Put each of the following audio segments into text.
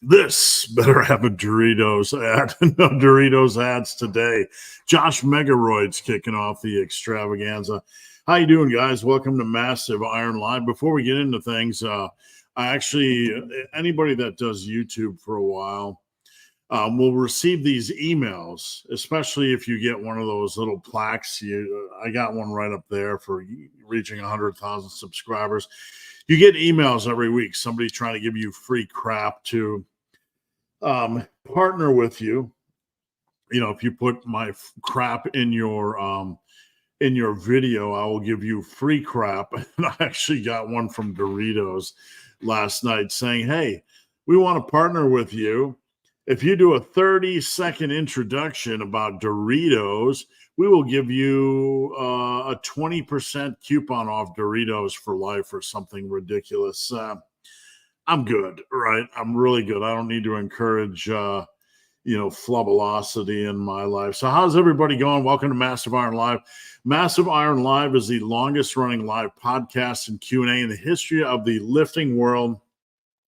This better have a Doritos ad. No Doritos ads today. Josh Megaroyd's kicking off the extravaganza. How you doing, guys? Welcome to Massive Iron Live. Before we get into things, anybody that does YouTube for a while will receive these emails, especially if you get one of those little plaques. I got one right up there for reaching 100,000 subscribers. You get emails every week. Somebody's trying to give you free crap to partner with you. You know, if you put my crap in your video, I will give you free crap. And I actually got one from Doritos last night saying, "Hey, we want to partner with you. If you do a 30-second introduction about Doritos, we will give you a 20% coupon off Doritos for life," or something ridiculous. I'm good, right? I'm really good. I don't need to encourage, flubulosity in my life. So how's everybody going? Welcome to Massive Iron Live. Massive Iron Live is the longest running live podcast and Q&A in the history of the lifting world,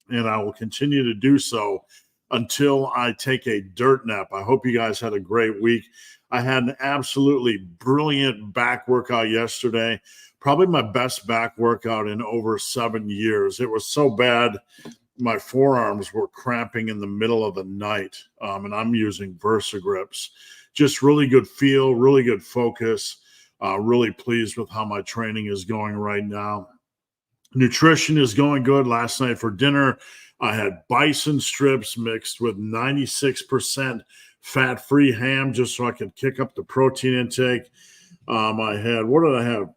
and I will continue to do so until I take a dirt nap. I hope you guys had a great week. I had an absolutely brilliant back workout yesterday. Probably my best back workout in over 7 years. It was so bad, my forearms were cramping in the middle of the night, and I'm using VersaGrips. Just really good feel, really good focus. Really pleased with how my training is going right now. Nutrition is going good. Last night for dinner, I had bison strips mixed with 96% fat-free ham just so I could kick up the protein intake. I had, what did I have?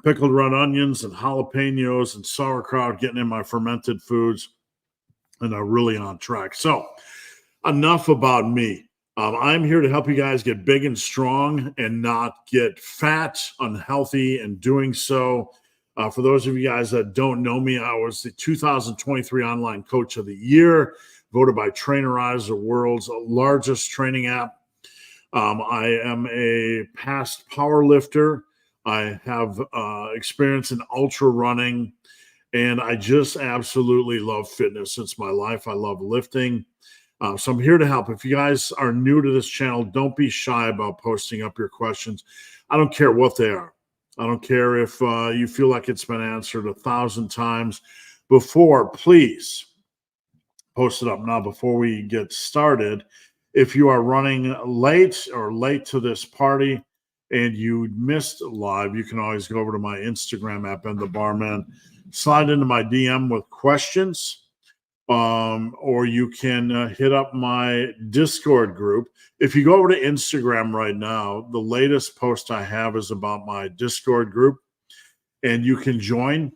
Pickled red onions and jalapenos and sauerkraut, getting in my fermented foods, and I'm really on track. So enough about me. I'm here to help you guys get big and strong and not get fat, unhealthy, and doing so. For those of you guys that don't know me, I was the 2023 Online Coach of the Year, voted by Trainerize, the world's largest training app. I am a past power lifter. I have experience in ultra running, and I just absolutely love fitness. It's my life. I love lifting. So I'm here to help. If you guys are new to this channel, don't be shy about posting up your questions. I don't care what they are. I don't care if you feel like it's been answered 1,000 times before. Please post it up. Now, before we get started, if you are running late or late to this party and you missed live, you can always go over to my Instagram app and the barman, slide into my DM with questions, or you can hit up my Discord group. If you go over to Instagram right now, the latest post I have is about my Discord group, and you can join.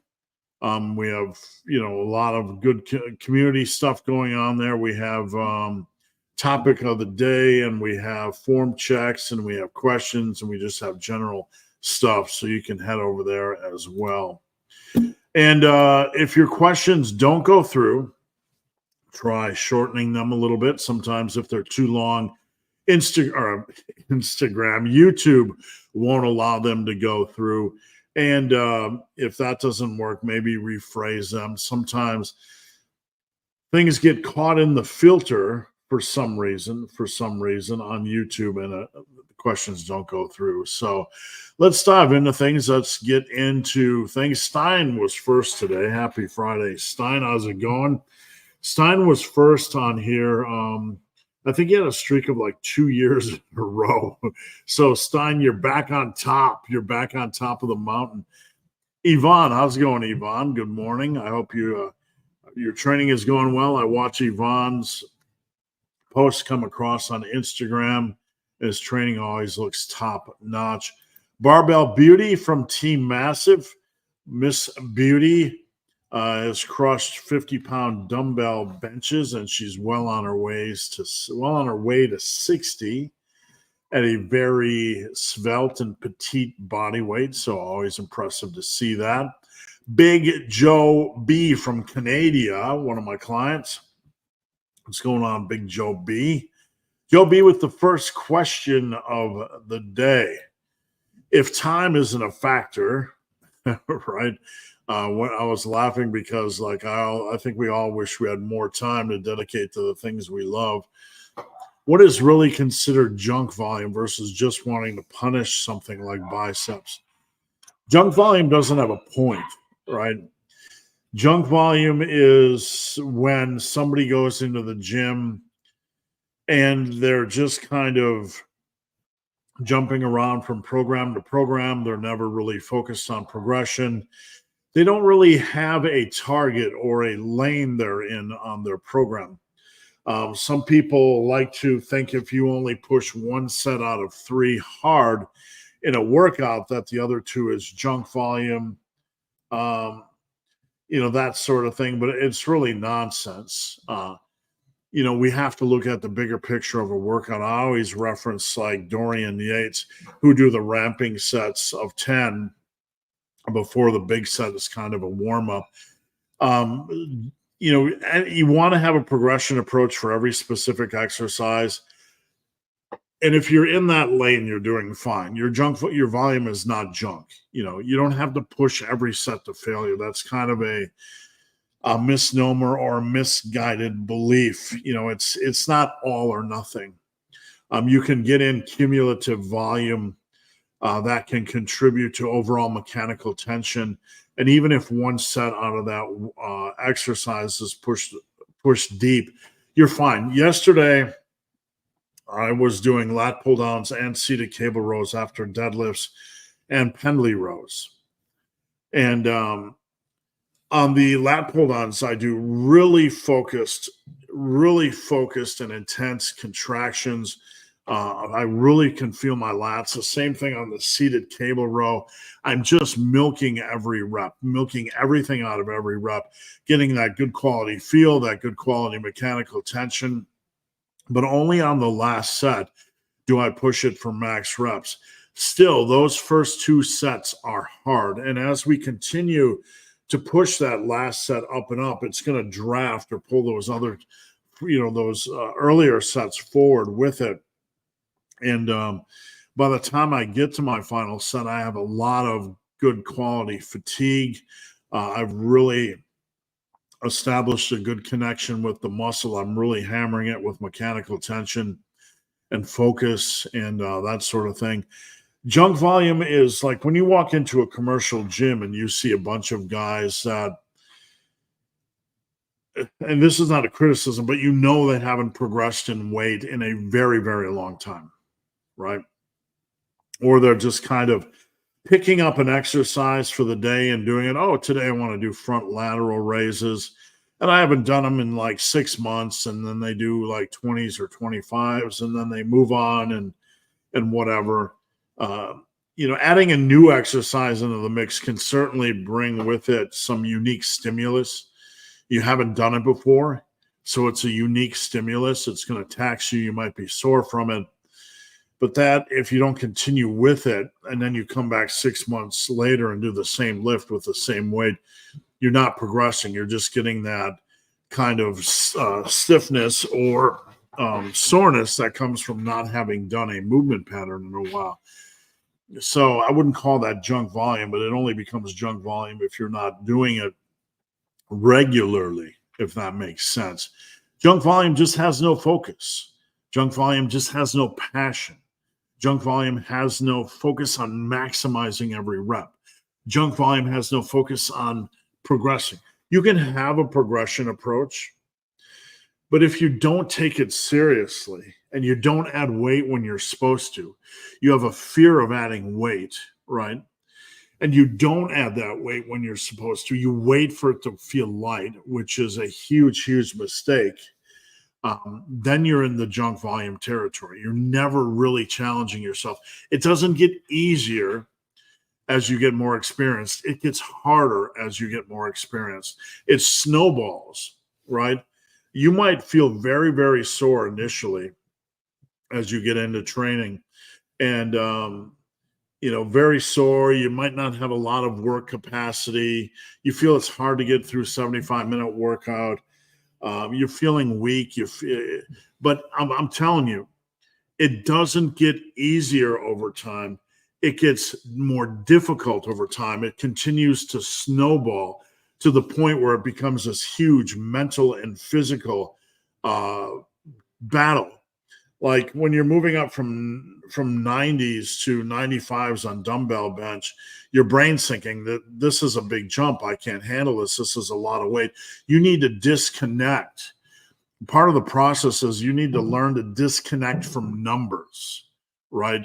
We have, a lot of good community stuff going on there. We have topic of the day, and we have form checks, and we have questions, and we just have general stuff. So you can head over there as well. And if your questions don't go through, try shortening them a little bit. Sometimes if they're too long, Instagram, YouTube won't allow them to go through. And if that doesn't work, maybe rephrase them. Sometimes things get caught in the filter for some reason on YouTube, and the questions don't go through. So let's dive into things. Let's get into things. Stein was first today. Happy Friday, Stein. How's it going? Stein was first on here. I think he had a streak of like 2 years in a row. So Stein, you're back on top. You're back on top of the mountain. Yvonne, how's it going, Yvonne? Good morning. I hope your training is going well. I watch Yvonne's posts come across on Instagram. His training always looks top notch. Barbell Beauty from Team Massive. Miss Beauty has crushed 50-pound dumbbell benches, and she's well on her way to 60 at a very svelte and petite body weight. So always impressive to see that. Big Joe B from Canada, one of my clients. What's going on, Big Joe B? Joe B with the first question of the day. If time isn't a factor, right? When I was laughing because, like, I think we all wish we had more time to dedicate to the things we love. What is really considered junk volume versus just wanting to punish something like biceps? Junk volume doesn't have a point, right? Junk volume is when somebody goes into the gym and they're just kind of jumping around from program to program. They're never really focused on progression. They don't really have a target or a lane they're in on their program. Some people like to think if you only push one set out of three hard in a workout, that the other two is junk volume, that sort of thing. But it's really nonsense. We have to look at the bigger picture of a workout. I always reference like Dorian Yates, who do the ramping sets of 10 before the big set is kind of a warm up. And you want to have a progression approach for every specific exercise. And if you're in that lane, you're doing fine. Your volume is not junk. You don't have to push every set to failure. That's kind of a misnomer or a misguided belief. It's not all or nothing. You can get in cumulative volume that can contribute to overall mechanical tension. And even if one set out of that exercise is pushed deep, you're fine. Yesterday, I was doing lat pull downs and seated cable rows after deadlifts and pendlay rows. And on the lat pull downs, I do really focused and intense contractions. I really can feel my lats. The same thing on the seated cable row. I'm just milking every rep, milking everything out of every rep, getting that good quality feel, that good quality mechanical tension. But only on the last set do I push it for max reps. Still, those first two sets are hard. And as we continue to push that last set up and up, it's going to draft or pull those other, those earlier sets forward with it. And by the time I get to my final set, I have a lot of good quality fatigue. I've really established a good connection with the muscle. I'm really hammering it with mechanical tension and focus and that sort of thing. Junk volume is like when you walk into a commercial gym and you see a bunch of guys that, and this is not a criticism, but they haven't progressed in weight in a very, very long time, right? Or they're just kind of picking up an exercise for the day and doing it. Oh, today I want to do front lateral raises. And I haven't done them in like 6 months. And then they do like 20s or 25s. And then they move on and whatever. Adding a new exercise into the mix can certainly bring with it some unique stimulus. You haven't done it before. So it's a unique stimulus. It's going to tax you. You might be sore from it. But that, if you don't continue with it, and then you come back 6 months later and do the same lift with the same weight, you're not progressing. You're just getting that kind of stiffness or soreness that comes from not having done a movement pattern in a while. So I wouldn't call that junk volume, but it only becomes junk volume if you're not doing it regularly, if that makes sense. Junk volume just has no focus. Junk volume just has no passion. Junk volume has no focus on maximizing every rep. Junk volume has no focus on progressing. You can have a progression approach, but if you don't take it seriously and you don't add weight when you're supposed to, you have a fear of adding weight, right? And you don't add that weight when you're supposed to. You wait for it to feel light, which is a huge, huge mistake. Then you're in the junk volume territory. You're never really challenging yourself. It doesn't get easier as you get more experienced. It gets harder as you get more experienced. It snowballs, right? You might feel very, very sore initially as you get into training and, very sore. You might not have a lot of work capacity. You feel it's hard to get through 75-minute workout. You're feeling weak. But I'm telling you, it doesn't get easier over time. it gets more difficult over time. It continues to snowball to the point where it becomes this huge mental and physical battle. Like when you're moving up from 90s to 95s on dumbbell bench, your brain's thinking that this is a big jump. I can't handle this. This is a lot of weight. You need to disconnect. Part of the process is you need to learn to disconnect from numbers, right?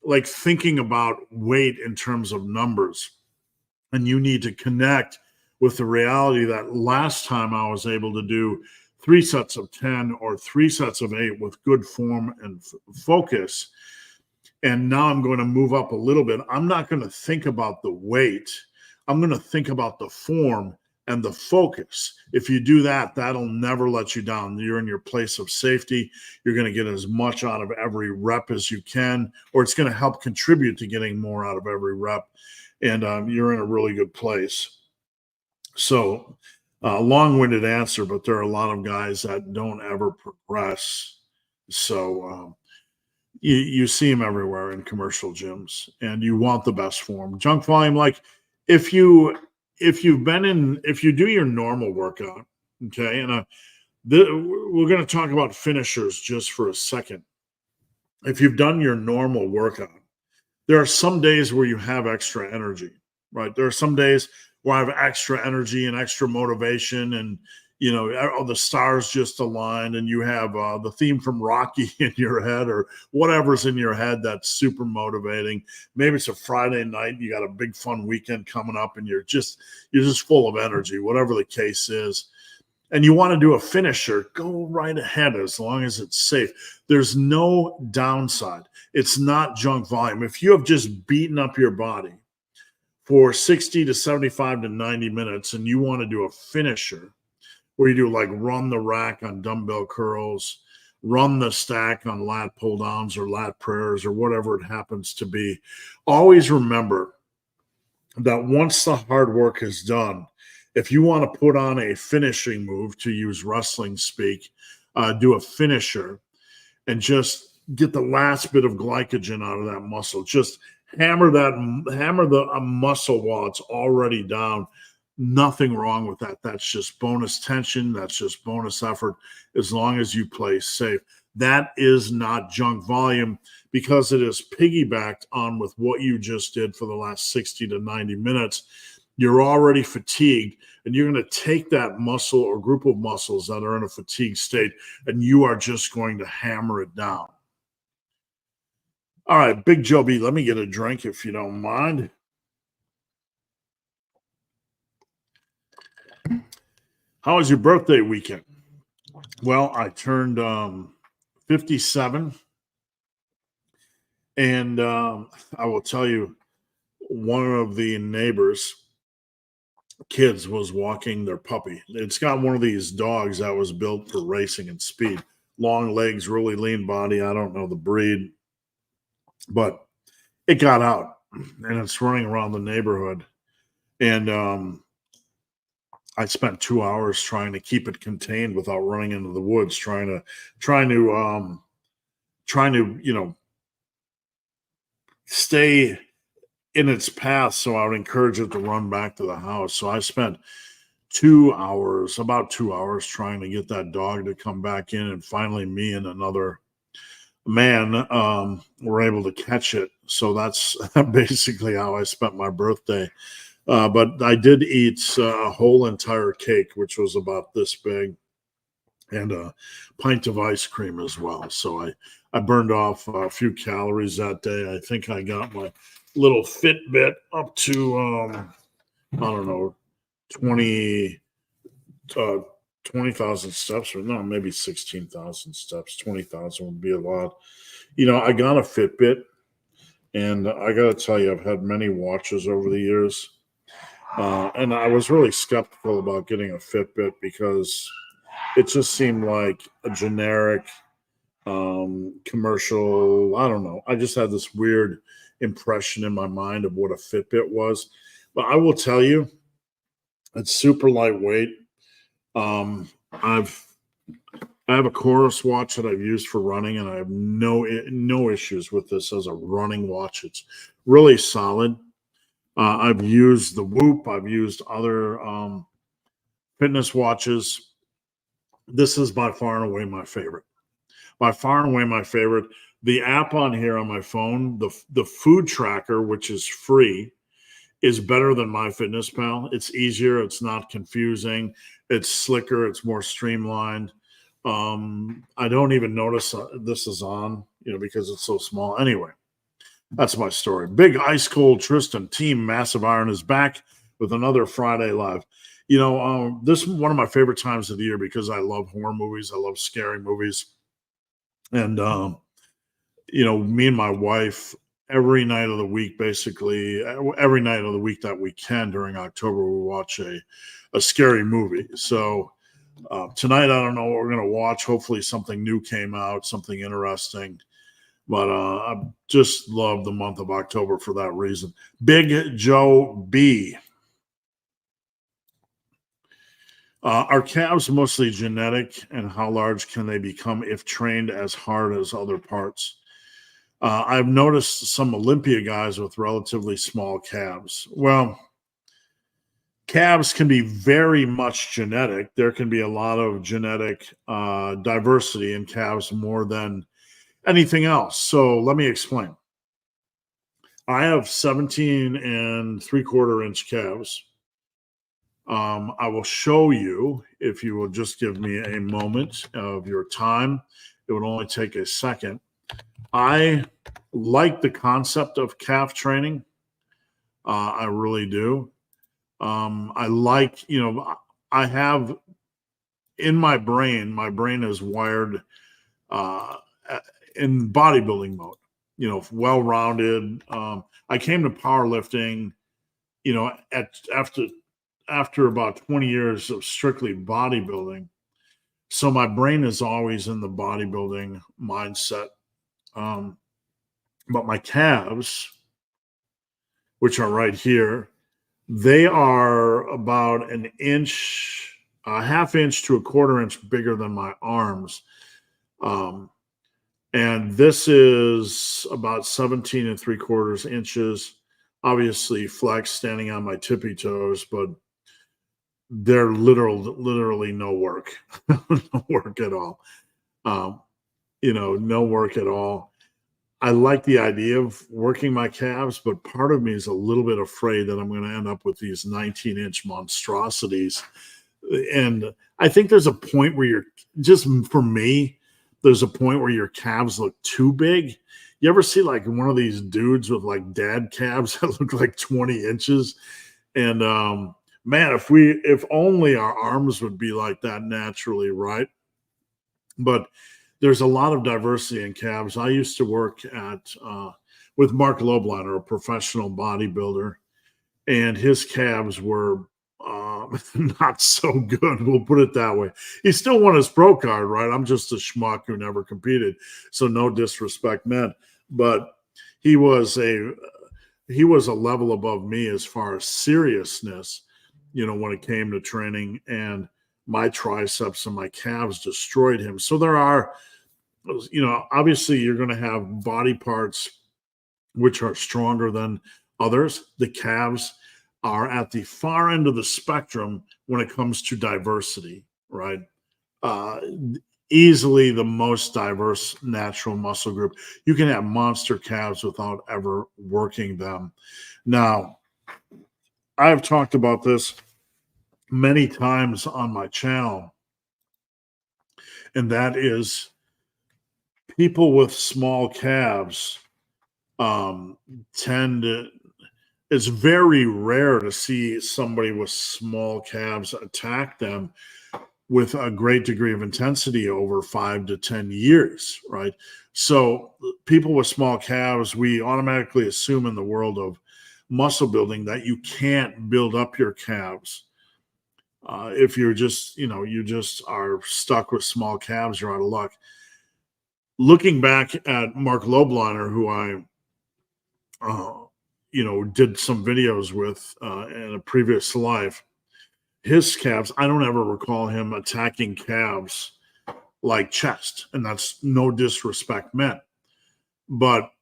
Like thinking about weight in terms of numbers. And you need to connect with the reality that last time I was able to do 3 sets of 10 or 3 sets of 8 with good form and focus. And now I'm going to move up a little bit. I'm not going to think about the weight. I'm going to think about the form and the focus. If you do that, that'll never let you down. You're in your place of safety. You're going to get as much out of every rep as you can, or it's going to help contribute to getting more out of every rep. And you're in a really good place. So long-winded answer, but there are a lot of guys that don't ever progress. So you see them everywhere in commercial gyms, and you want the best form. Junk volume, like if you do your normal workout, okay, and we're going to talk about finishers just for a second. If you've done your normal workout, there are some days where you have extra energy, right? There are some days where I have extra energy and extra motivation, and the stars just aligned, and you have the theme from Rocky in your head, or whatever's in your head that's super motivating. Maybe it's a Friday night, you got a big fun weekend coming up, and you're just full of energy, whatever the case is. And you want to do a finisher, go right ahead as long as it's safe. There's no downside. It's not junk volume. If you have just beaten up your body for 60 to 75 to 90 minutes and you want to do a finisher where you do like run the rack on dumbbell curls, run the stack on lat pull downs or lat prayers or whatever it happens to be, always remember that once the hard work is done, if you want to put on a finishing move, to use wrestling speak, do a finisher and just get the last bit of glycogen out of that muscle. Just hammer the muscle while it's already down. Nothing wrong with that. That's just bonus tension. That's just bonus effort, as long as you play safe. That is not junk volume, because it is piggybacked on with what you just did for the last 60 to 90 minutes. You're already fatigued, and you're going to take that muscle or group of muscles that are in a fatigue state, and you are just going to hammer it down. All right, Big Joe B, let me get a drink if you don't mind. How was your birthday weekend? Well, I turned 57, and I will tell you, one of the neighbors' kids was walking their puppy. It's got one of these dogs that was built for racing and speed. Long legs, really lean body. I don't know the breed, but it got out, and it's running around the neighborhood. And I spent 2 hours trying to keep it contained without running into the woods, trying to stay in its path, so I would encourage it to run back to the house. So I spent about 2 hours trying to get that dog to come back in, and finally me and another man were able to catch it. So that's basically how I spent my birthday. But I did eat a whole entire cake, which was about this big, and a pint of ice cream as well. So I burned off a few calories that day. I think I got my little Fitbit up to, I don't know, 20,000 steps, or no, maybe 16,000 steps. 20,000 would be a lot. I got a Fitbit, and I got to tell you, I've had many watches over the years. And I was really skeptical about getting a Fitbit because it just seemed like a generic commercial. I don't know. I just had this weird impression in my mind of what a Fitbit was. But I will tell you, it's super lightweight. I've I have a Chorus watch that I've used for running, and I have no issues with this as a running watch. It's really solid. I've used the Whoop. I've used other fitness watches. This is by far and away my favorite. By far and away my favorite. The app on here on my phone, the food tracker, which is free, is better than MyFitnessPal. It's easier. It's not confusing. It's slicker. It's more streamlined. I don't even notice this is on, because it's so small. Anyway, that's my story. Big Ice Cold Tristan, Team Massive Iron is back with another Friday Live. This is one of my favorite times of the year because I love horror movies. I love scary movies. And, me and my wife, every night of the week, basically, every night of the week that we can during October, we watch a scary movie. So tonight, I don't know what we're going to watch. Hopefully something new came out, something interesting. But I just love the month of October for that reason. Big Joe B. Are calves mostly genetic, and how large can they become if trained as hard as other parts? I've noticed some Olympia guys with relatively small calves. Well, calves can be very much genetic. There can be a lot of genetic diversity in calves more than anything else. So let me explain. I have 17 and 3/4 inch calves. I will show you if you will just give me a moment of your time. It would only take a second. I like the concept of calf training. I really do. I like, I have in my brain is wired in bodybuilding mode, well rounded. I came to powerlifting, after about 20 years of strictly bodybuilding. So my brain is always in the bodybuilding mindset. But my calves, which are right here, they are about an inch, a half inch to a quarter inch bigger than my arms. And this is about 17 and 3/4 inches. Obviously flex standing on my tippy toes, but they're literally no work. No work at all. No work at all. I like the idea of working my calves, but part of me is a little bit afraid that I'm going to end up with these 19-inch monstrosities. And I think there's a point where just for me, there's a point where your calves look too big. You ever see like one of these dudes with like dad calves that look like 20 inches? And man, if only our arms would be like that naturally, right? But there's a lot of diversity in calves. I used to work with Mark Lobliner, a professional bodybuilder, and his calves were not so good. We'll put it that way. He still won his pro card, right? I'm just a schmuck who never competed, so no disrespect meant. But he was a level above me as far as seriousness, when it came to training, and my triceps and my calves destroyed him. So there are, obviously you're going to have body parts which are stronger than others. The calves are at the far end of the spectrum when it comes to diversity, right? Easily the most diverse natural muscle group. You can have monster calves without ever working them. Now, I've talked about this many times on my channel, and that is people with small calves tend to, it's very rare to see somebody with small calves attack them with a great degree of intensity over 5 to 10 years, right? So people with small calves, we automatically assume in the world of muscle building that you can't build up your calves. If you're just, you just are stuck with small calves, you're out of luck. Looking back at Mark Lobliner, who I did some videos with in a previous life, his calves, I don't ever recall him attacking calves like chest. And that's no disrespect meant. But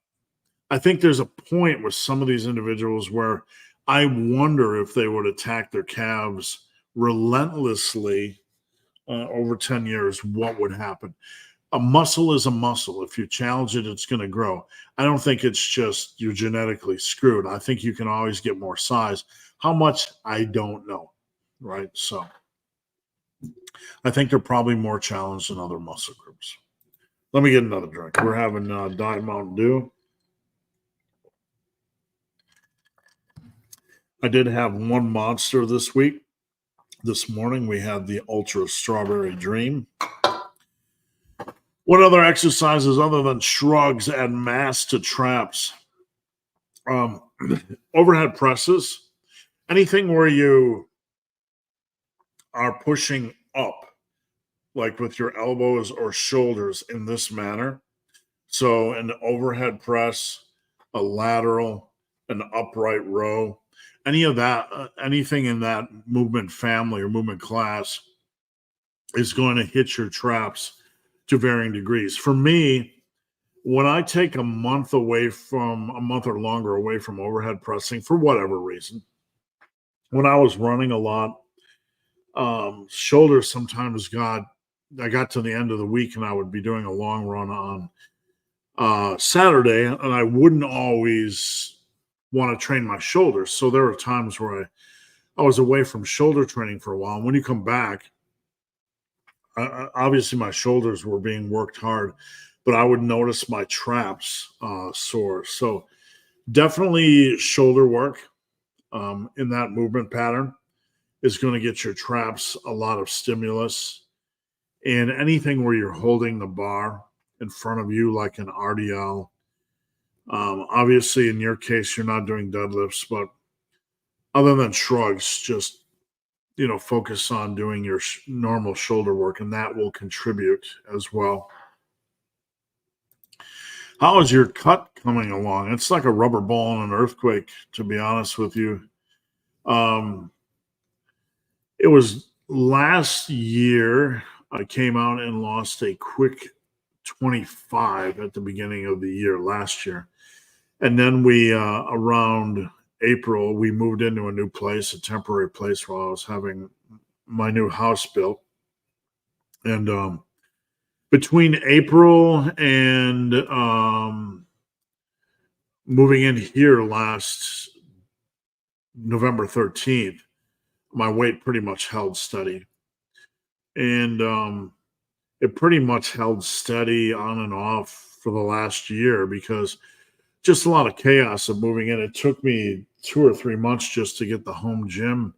I think there's a point with some of these individuals where I wonder if they would attack their calves relentlessly over 10 years, what would happen? A muscle is a muscle. If you challenge it, it's going to grow. I don't think it's just you're genetically screwed. I think you can always get more size. How much? I don't know. Right. So I think they're probably more challenged than other muscle groups. Let me get another drink. We're having Diet Mountain Dew. I did have one Monster this week. This morning we had the Ultra Strawberry Dream. What other exercises other than shrugs add mass to traps? Overhead presses. Anything where you are pushing up, like with your elbows or shoulders in this manner. So an overhead press, a lateral, an upright row, any of that, anything in that movement family or movement class is going to hit your traps to varying degrees. For me, when I take a month or longer away from overhead pressing for whatever reason, when I was running a lot, shoulders sometimes I got to the end of the week and I would be doing a long run on Saturday, and I wouldn't always want to train my shoulders. So there were times where I was away from shoulder training for a while. And when you come back, obviously my shoulders were being worked hard, but I would notice my traps sore. So definitely shoulder work in that movement pattern is going to get your traps a lot of stimulus. And anything where you're holding the bar in front of you, like an RDL. Obviously, in your case, you're not doing deadlifts, but other than shrugs, just focus on doing your normal shoulder work, and that will contribute as well. How is your cut coming along? It's like a rubber ball in an earthquake, to be honest with you. It was last year I came out and lost a quick 25 at the beginning of the year last year. And then we, around April, we moved into a new place, a temporary place while I was having my new house built. And between April and moving in here last November 13th, my weight pretty much held steady. And it pretty much held steady on and off for the last year because just a lot of chaos of moving in. It took me 2 or 3 months just to get the home gym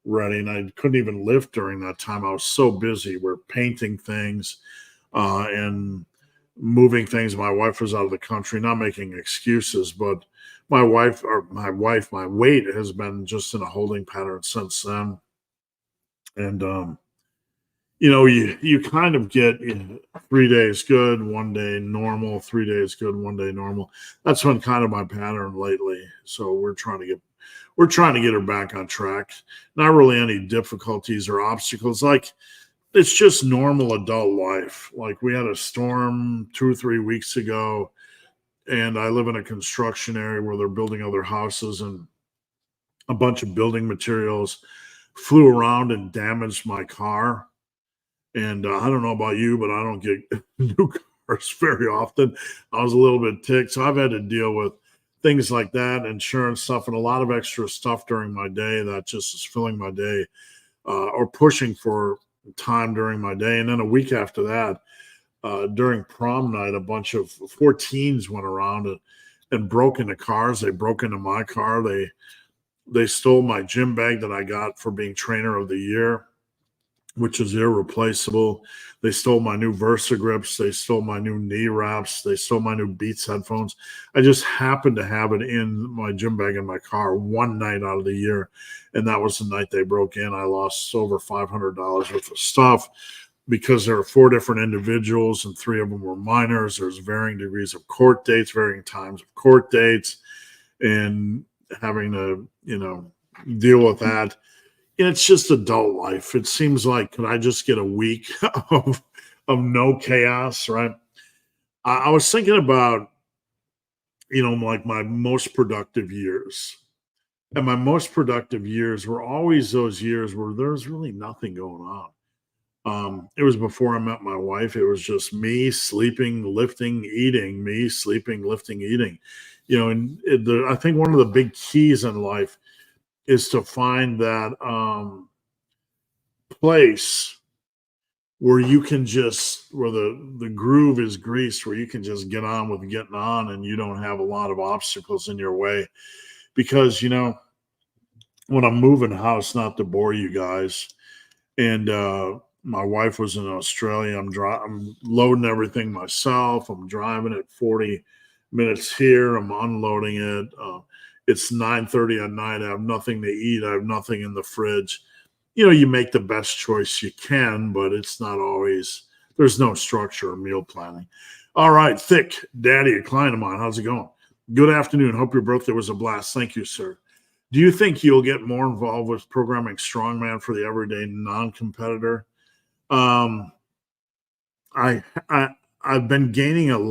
ready, and I couldn't even lift during that time. I was so busy. We're painting things and moving things. My wife was out of the country, not making excuses, but my weight has been just in a holding pattern since then. And you kind of get 3 days good, 1 day normal, 3 days good, 1 day normal. That's been kind of my pattern lately. So we're trying to get her back on track. Not really any difficulties or obstacles. Like, it's just normal adult life. Like, we had a storm 2 or 3 weeks ago, and I live in a construction area where they're building other houses, and a bunch of building materials flew around and damaged my car. And I don't know about you, but I don't get new cars very often. I was a little bit ticked. So I've had to deal with things like that, insurance stuff, and a lot of extra stuff during my day that just is filling my day or pushing for time during my day. And then a week after that, during prom night, a bunch of 14s went around and broke into cars. They broke into my car. They stole my gym bag that I got for being trainer of the year, which is irreplaceable. They stole my new Versa grips. They stole my new knee wraps. They stole my new Beats headphones. I just happened to have it in my gym bag in my car one night out of the year, and that was the night they broke in. I lost over $500 worth of stuff because there are 4 different individuals, and 3 of them were minors. There's varying degrees of court dates, varying times of court dates, and having to, deal with that. It's just adult life. It seems like, could I just get a week no chaos, right? I was thinking about, like my most productive years. And my most productive years were always those years where there's really nothing going on. It was before I met my wife. It was just me sleeping, lifting, eating, me sleeping, lifting, eating. I think one of the big keys in life is to find that place where you can just where the groove is greased, where you can just get on with getting on, and you don't have a lot of obstacles in your way. Because when I'm moving house, not to bore you guys, and my wife was in Australia. I'm loading everything myself. I'm driving it 40 minutes here. I'm unloading it. It's 9:30 at night. I have nothing to eat. I have nothing in the fridge. You make the best choice you can, but it's not always. There's no structure or meal planning. All right, Thick Daddy, a client of mine. How's it going? Good afternoon. Hope your birthday was a blast. Thank you, sir. Do you think you'll get more involved with programming Strongman for the everyday non-competitor? Um, I, I I've been gaining um,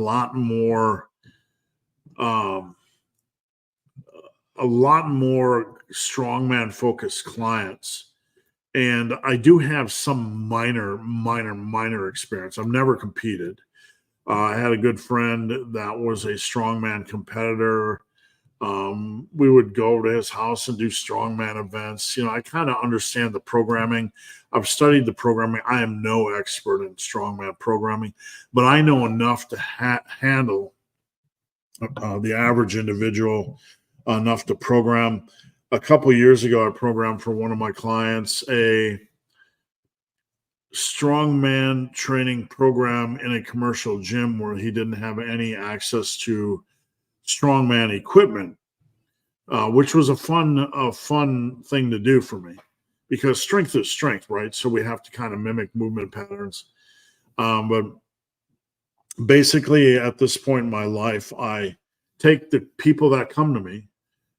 a lot more Strongman focused clients, and I do have some minor experience. I've never competed. I had a good friend that was a Strongman competitor. We would go to his house and do strongman events. I kind of understand the programming. I've studied the programming. I am no expert in strongman programming, but I know enough to handle the average individual, enough to program. A couple years ago, I programmed for one of my clients a strongman training program in a commercial gym where he didn't have any access to strongman equipment. Which was a fun thing to do for me, because strength is strength, right? So we have to kind of mimic movement patterns. But basically, at this point in my life, I take the people that come to me,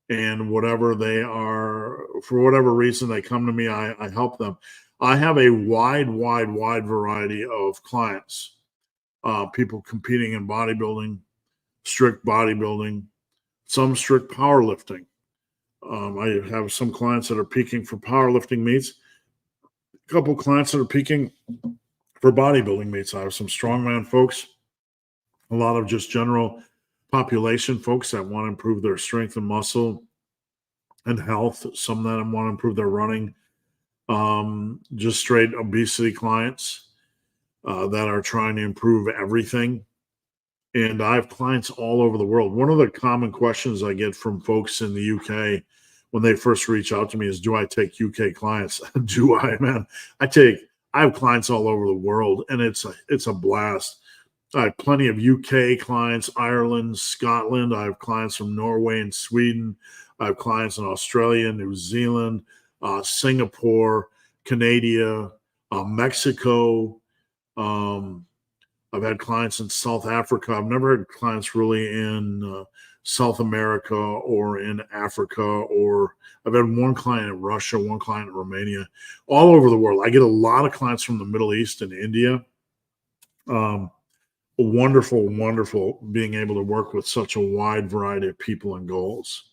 and whatever they are, for whatever reason they come to me, I help them. I have a wide variety of clients. People competing in bodybuilding, strict bodybuilding, some strict powerlifting. I have some clients that are peaking for powerlifting meets, a couple clients that are peaking for bodybuilding meets. I have some strongman folks, a lot of just general population folks that want to improve their strength and muscle and health. Some that want to improve their running. Just straight obesity clients that are trying to improve everything. And I have clients all over the world. One of the common questions I get from folks in the UK when they first reach out to me is, do I take UK clients? Do I, man? I have clients all over the world, and it's a blast. I have plenty of UK clients, Ireland, Scotland. I have clients from Norway and Sweden. I have clients in Australia, New Zealand, Singapore, Canada, Mexico. I've had clients in South Africa. I've never had clients really in South America or in Africa, or I've had one client in Russia, one client in Romania, all over the world. I get a lot of clients from the Middle East and India. Wonderful being able to work with such a wide variety of people and goals.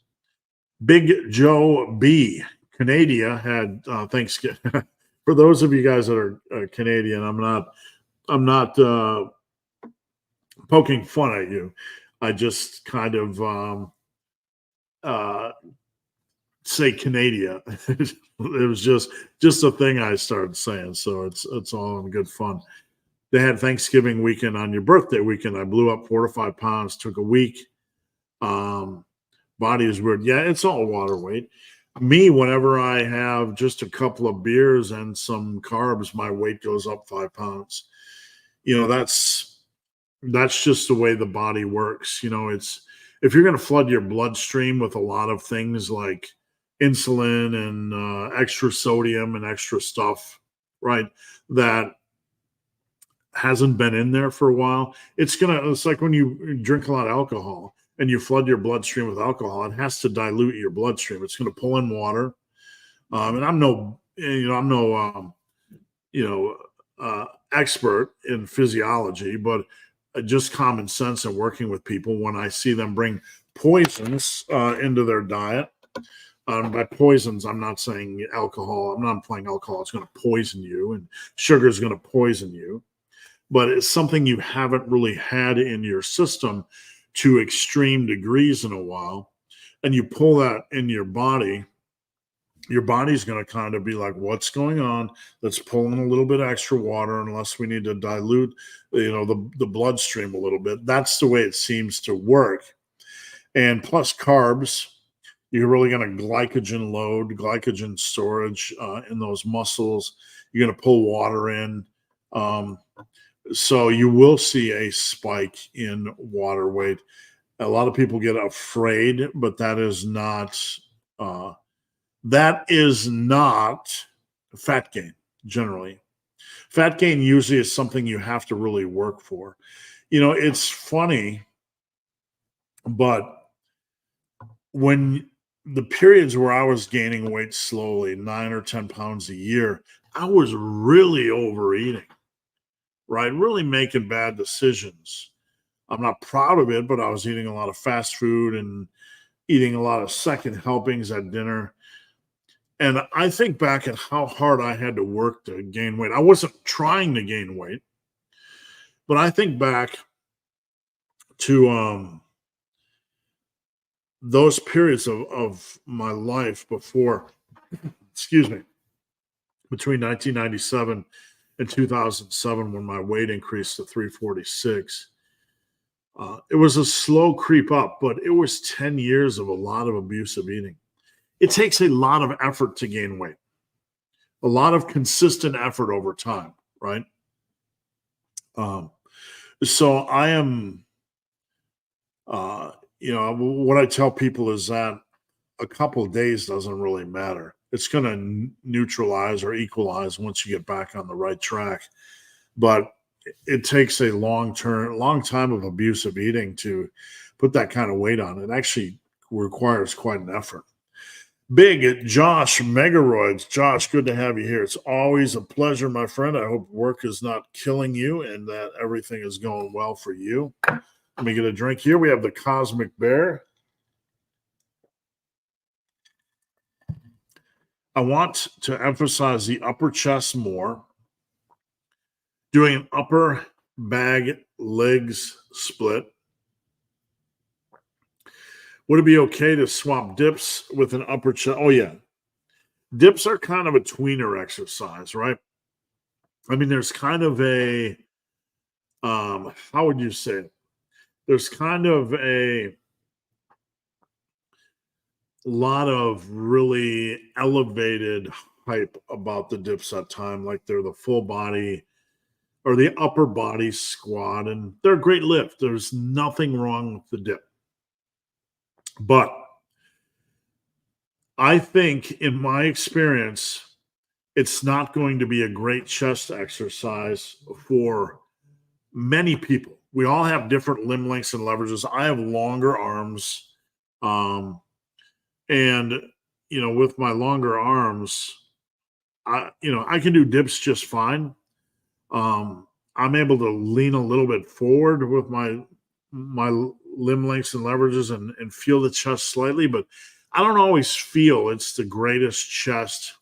Big Joe B. Canada had Thanksgiving. For those of you guys that are Canadian, I'm not poking fun at you. I just kind of say Canada. It was just a thing I started saying, so it's all in good fun. They had Thanksgiving weekend on your birthday weekend. I blew up 4 to 5 pounds. Took a week. Body is weird. Yeah, it's all water weight. Me, whenever I have just a couple of beers and some carbs, my weight goes up 5 pounds. That's just the way the body works. It's if you're going to flood your bloodstream with a lot of things like insulin and extra sodium and extra stuff, right, that hasn't been in there for a while, it's like when you drink a lot of alcohol and you flood your bloodstream with alcohol, it has to dilute your bloodstream. It's going to pull in water. And I'm no expert in physiology, but just common sense and working with people. When I see them bring poisons into their diet, by poisons, I'm not saying alcohol. I'm not implying alcohol. It's going to poison you, and sugar is going to poison you. But it's something you haven't really had in your system to extreme degrees in a while. And you pull that in your body's going to kind of be like, what's going on? Let's pull in a little bit extra water, unless we need to dilute, the bloodstream a little bit. That's the way it seems to work. And plus carbs, you're really going to glycogen load, glycogen storage in those muscles. You're going to pull water in. So you will see a spike in water weight. A lot of people get afraid, but that is not fat gain. Generally, fat gain usually is something you have to really work for. It's funny, but when the periods where I was gaining weight slowly, 9 or 10 pounds a year, I was really overeating, right? Really making bad decisions. I'm not proud of it, but I was eating a lot of fast food and eating a lot of second helpings at dinner. And I think back at how hard I had to work to gain weight. I wasn't trying to gain weight, but I think back to those periods of my life before, excuse me, between 1997 and 2007, when my weight increased to 346. It was a slow creep up, but it was 10 years of a lot of abusive eating. It takes a lot of effort to gain weight, a lot of consistent effort over time, right? So I am, what I tell people is that a couple of days doesn't really matter. It's going to neutralize or equalize once you get back on the right track. But it takes a long time of abusive eating to put that kind of weight on. It actually requires quite an effort. Big Josh Megaroids. Josh, good to have you here. It's always a pleasure, my friend. I hope work is not killing you and that everything is going well for you. Let me get a drink here. We have the Cosmic Bear. I want to emphasize the upper chest more. Doing an upper bag legs split. Would it be okay to swap dips with an upper chest? Oh, yeah. Dips are kind of a tweener exercise, right? I mean, there's kind of a, how would you say it? There's kind of a lot of really elevated hype about the dips at time, like they're the full body or the upper body squat, and they're a great lift. There's nothing wrong with the dip. But I think, in my experience, it's not going to be a great chest exercise for many people. We all have different limb lengths and leverages. I have longer arms. And, with my longer arms, I can do dips just fine. I'm able to lean a little bit forward with my limb lengths and leverages and feel the chest slightly, but I don't always feel it's the greatest chest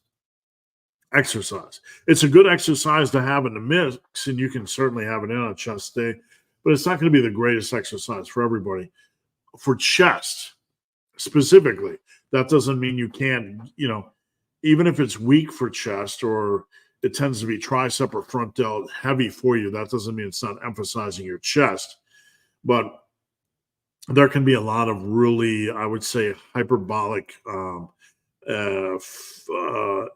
exercise. It's a good exercise to have in the mix, and you can certainly have it in on a chest day, but it's not going to be the greatest exercise for everybody. For chest specifically, that doesn't mean you can't, even if it's weak for chest or it tends to be tricep or front delt heavy for you, that doesn't mean it's not emphasizing your chest. But there can be a lot of really, I would say, hyperbolic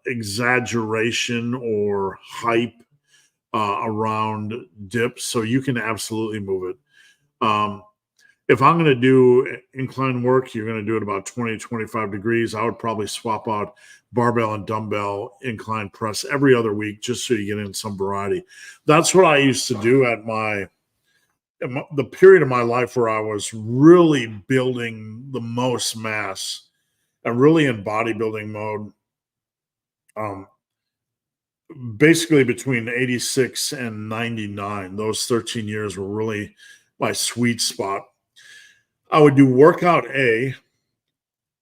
exaggeration or hype around dips. So you can absolutely move it. If I'm going to do incline work, you're going to do it about 20, 25 degrees. I would probably swap out barbell and dumbbell incline press every other week just so you get in some variety. That's what I used to do at the period of my life where I was really building the most mass and really in bodybuilding mode. basically between 86 and 99. Those 13 years were really my sweet spot. I would do workout A,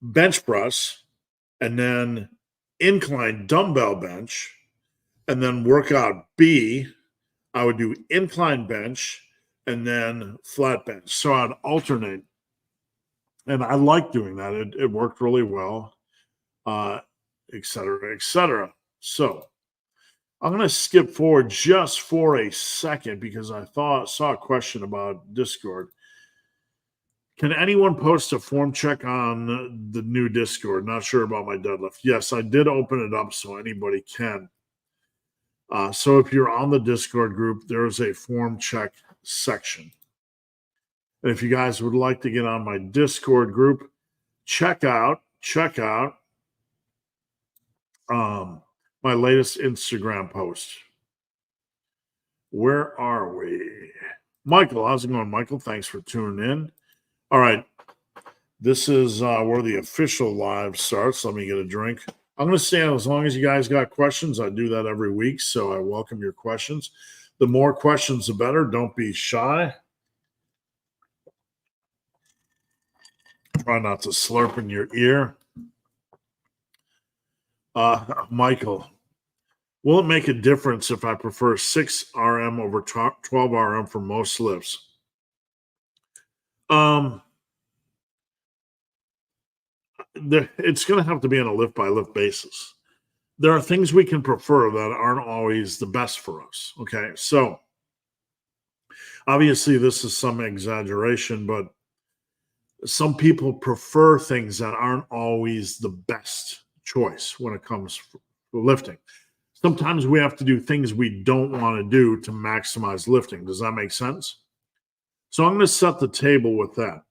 bench press, and then incline dumbbell bench. And then workout B, I would do incline bench and then flat bench. So I'd alternate. And I like doing that. It worked really well, et cetera, et cetera. So I'm going to skip forward just for a second because I saw a question about Discord. Can anyone post a form check on the new Discord? Not sure about my deadlift. Yes, I did open it up so anybody can. So if you're on the Discord group, there's a form check section. And if you guys would like to get on my Discord group, check out my latest Instagram post. Where are we? Michael, how's it going, Michael? Thanks for tuning in. All right. This is where the official live starts. Let me get a drink. I'm going to stay on as long as you guys got questions. I do that every week, so I welcome your questions. The more questions, the better. Don't be shy. Try not to slurp in your ear. Michael, will it make a difference if I prefer 6 RM over 12 RM for most lifts? It's going to have to be on a lift by lift basis. There are things we can prefer that aren't always the best for us. Okay. So obviously this is some exaggeration, but some people prefer things that aren't always the best choice when it comes to lifting. Sometimes we have to do things we don't want to do to maximize lifting. Does that make sense? So I'm going to set the table with that.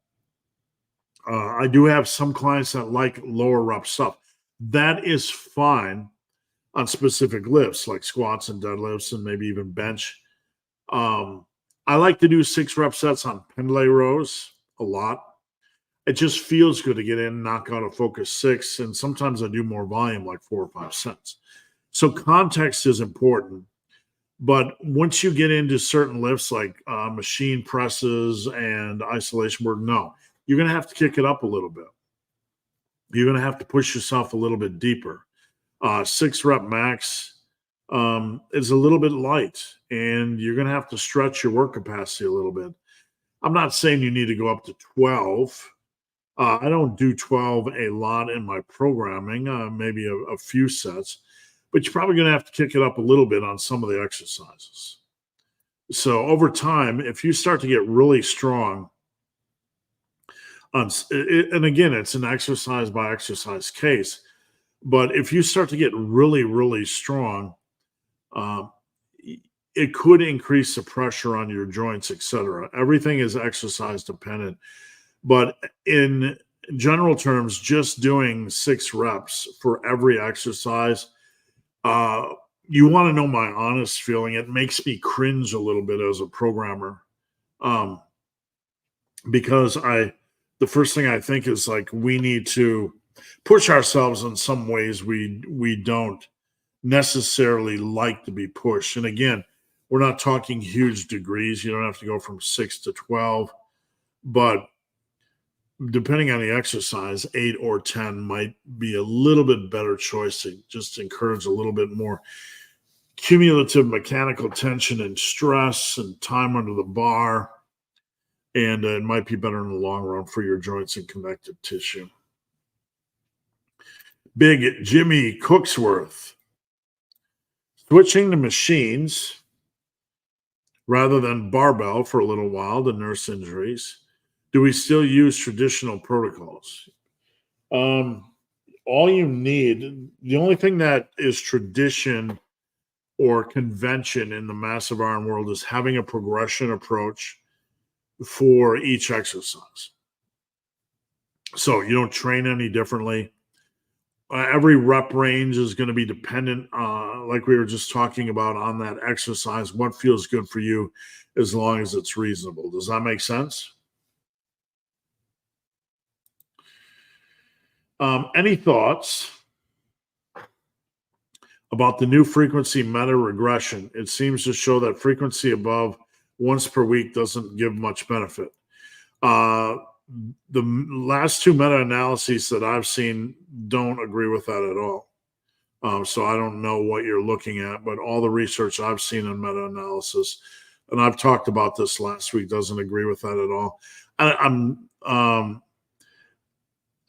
I do have some clients that like lower rep stuff. That is fine on specific lifts like squats and deadlifts and maybe even bench. I like to do 6 rep sets on pendlay rows a lot. It just feels good to get in, knock out a focus 6, and sometimes I do more volume like 4 or 5 sets. So context is important. But once you get into certain lifts like machine presses and isolation work, no, you're going to have to kick it up a little bit. You're going to have to push yourself a little bit deeper. 6 rep max is a little bit light, and you're going to have to stretch your work capacity a little bit. I'm not saying you need to go up to 12. I don't do 12 a lot in my programming, maybe a few sets, but you're probably going to have to kick it up a little bit on some of the exercises. So over time, if you start to get really strong, and again, it's an exercise by exercise case, but if you start to get really, really strong, it could increase the pressure on your joints, etc. Everything is exercise dependent. But in general terms, just doing 6 reps for every exercise, you want to know my honest feeling. It makes me cringe a little bit as a programmer, because the first thing I think is like we need to push ourselves in some ways we don't necessarily like to be pushed. And again, we're not talking huge degrees. You don't have to go from 6 to 12, but depending on the exercise, 8 or 10 might be a little bit better choice to just encourage a little bit more cumulative mechanical tension and stress and time under the bar. And it might be better in the long run for your joints and connective tissue. Big Jimmy Cooksworth. Switching to machines rather than barbell for a little while to nurse injuries. Do we still use traditional protocols? All you need, the only thing that is tradition or convention in the massive iron world is having a progression approach for each exercise. So you don't train any differently. Every rep range is going to be dependent, like we were just talking about, on that exercise, what feels good for you as long as it's reasonable. Does that make sense? Any thoughts about the new frequency meta regression. It seems to show that frequency above once per week doesn't give much benefit. The last two meta-analyses that I've seen don't agree with that at all. So I don't know what you're looking at, but all the research I've seen in meta-analysis, and I've talked about this last week, doesn't agree with that at all.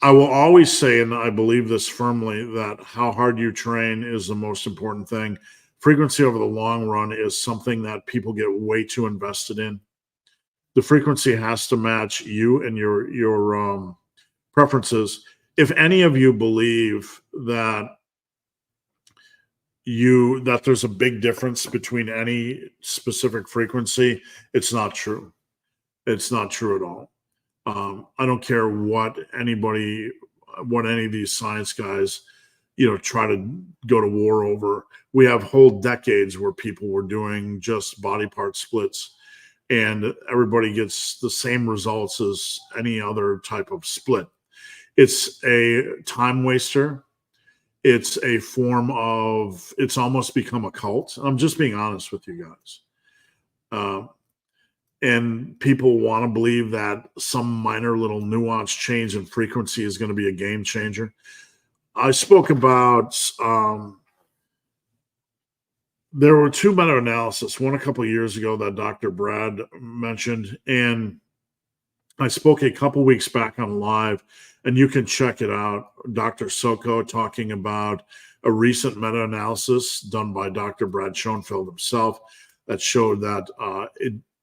I will always say, and I believe this firmly, that how hard you train is the most important thing. Frequency over the long run is something that people get way too invested in. The frequency has to match you and your preferences. If any of you believe that there's a big difference between any specific frequency, it's not true. It's not true at all. I don't care what any of these science guys, try to go to war over. We have whole decades where people were doing just body part splits, and everybody gets the same results as any other type of split. It's a time waster. It's a form of, it's almost become a cult. I'm just being honest with you guys. And people want to believe that some minor little nuance change in frequency is going to be a game changer. I spoke about, there were two meta-analysis, one a couple of years ago that Dr. Brad mentioned, and I spoke a couple weeks back on live, and you can check it out. Dr. Soko talking about a recent meta-analysis done by Dr. Brad Schoenfeld himself that showed that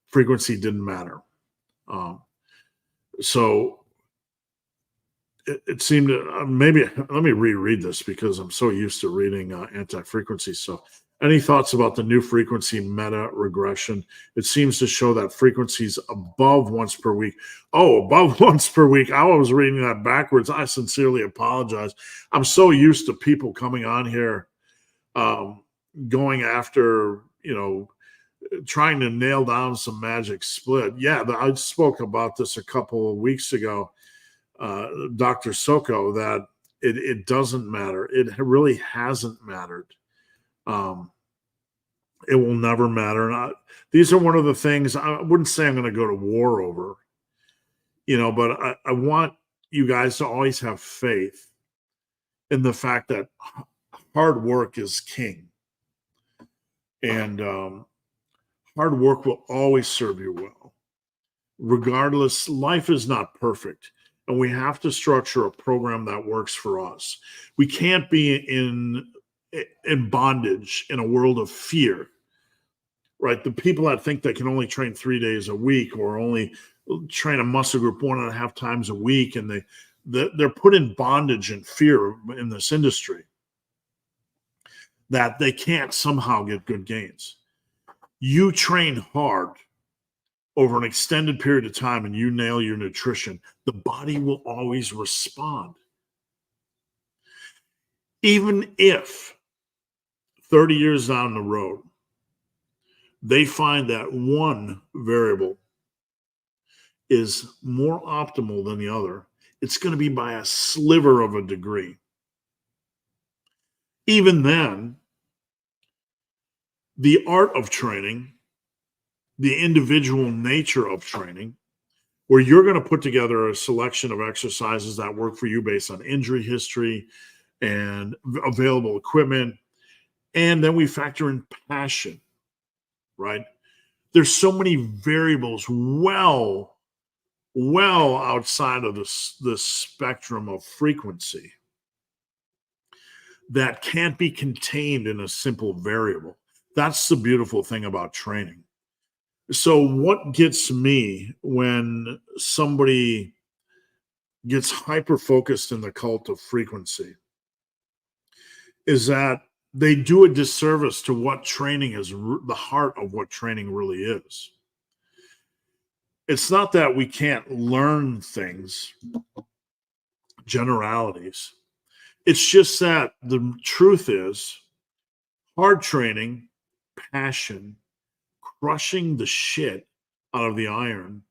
frequency didn't matter. So it seemed maybe, let me reread this because I'm so used to reading anti-frequency stuff. Any thoughts about the new frequency meta regression? It seems to show that frequencies above once per week. Oh, above once per week. I was reading that backwards. I sincerely apologize. I'm so used to people coming on here going after, trying to nail down some magic split. Yeah, I spoke about this a couple of weeks ago, Dr. Soko, that it doesn't matter. It really hasn't mattered. It will never matter. And these are one of the things I wouldn't say I'm going to go to war over, but I want you guys to always have faith in the fact that hard work is king. And hard work will always serve you well. Regardless, life is not perfect. And we have to structure a program that works for us. We can't be in bondage in a world of fear, right? The people that think they can only train 3 days a week or only train a muscle group 1.5 times a week, and they're put in bondage and fear in this industry that they can't somehow get good gains. You train hard over an extended period of time and you nail your nutrition, the body will always respond. Even if 30 years down the road, they find that one variable is more optimal than the other, it's going to be by a sliver of a degree. Even then, the art of training, the individual nature of training, where you're going to put together a selection of exercises that work for you based on injury history and available equipment. And then we factor in passion, right? There's so many variables well outside of this spectrum of frequency that can't be contained in a simple variable. That's the beautiful thing about training. So what gets me when somebody gets hyper-focused in the cult of frequency is that they do a disservice to what training is, the heart of what training really is. It's not that we can't learn things, generalities. It's just that the truth is hard training, passion, crushing the shit out of the iron.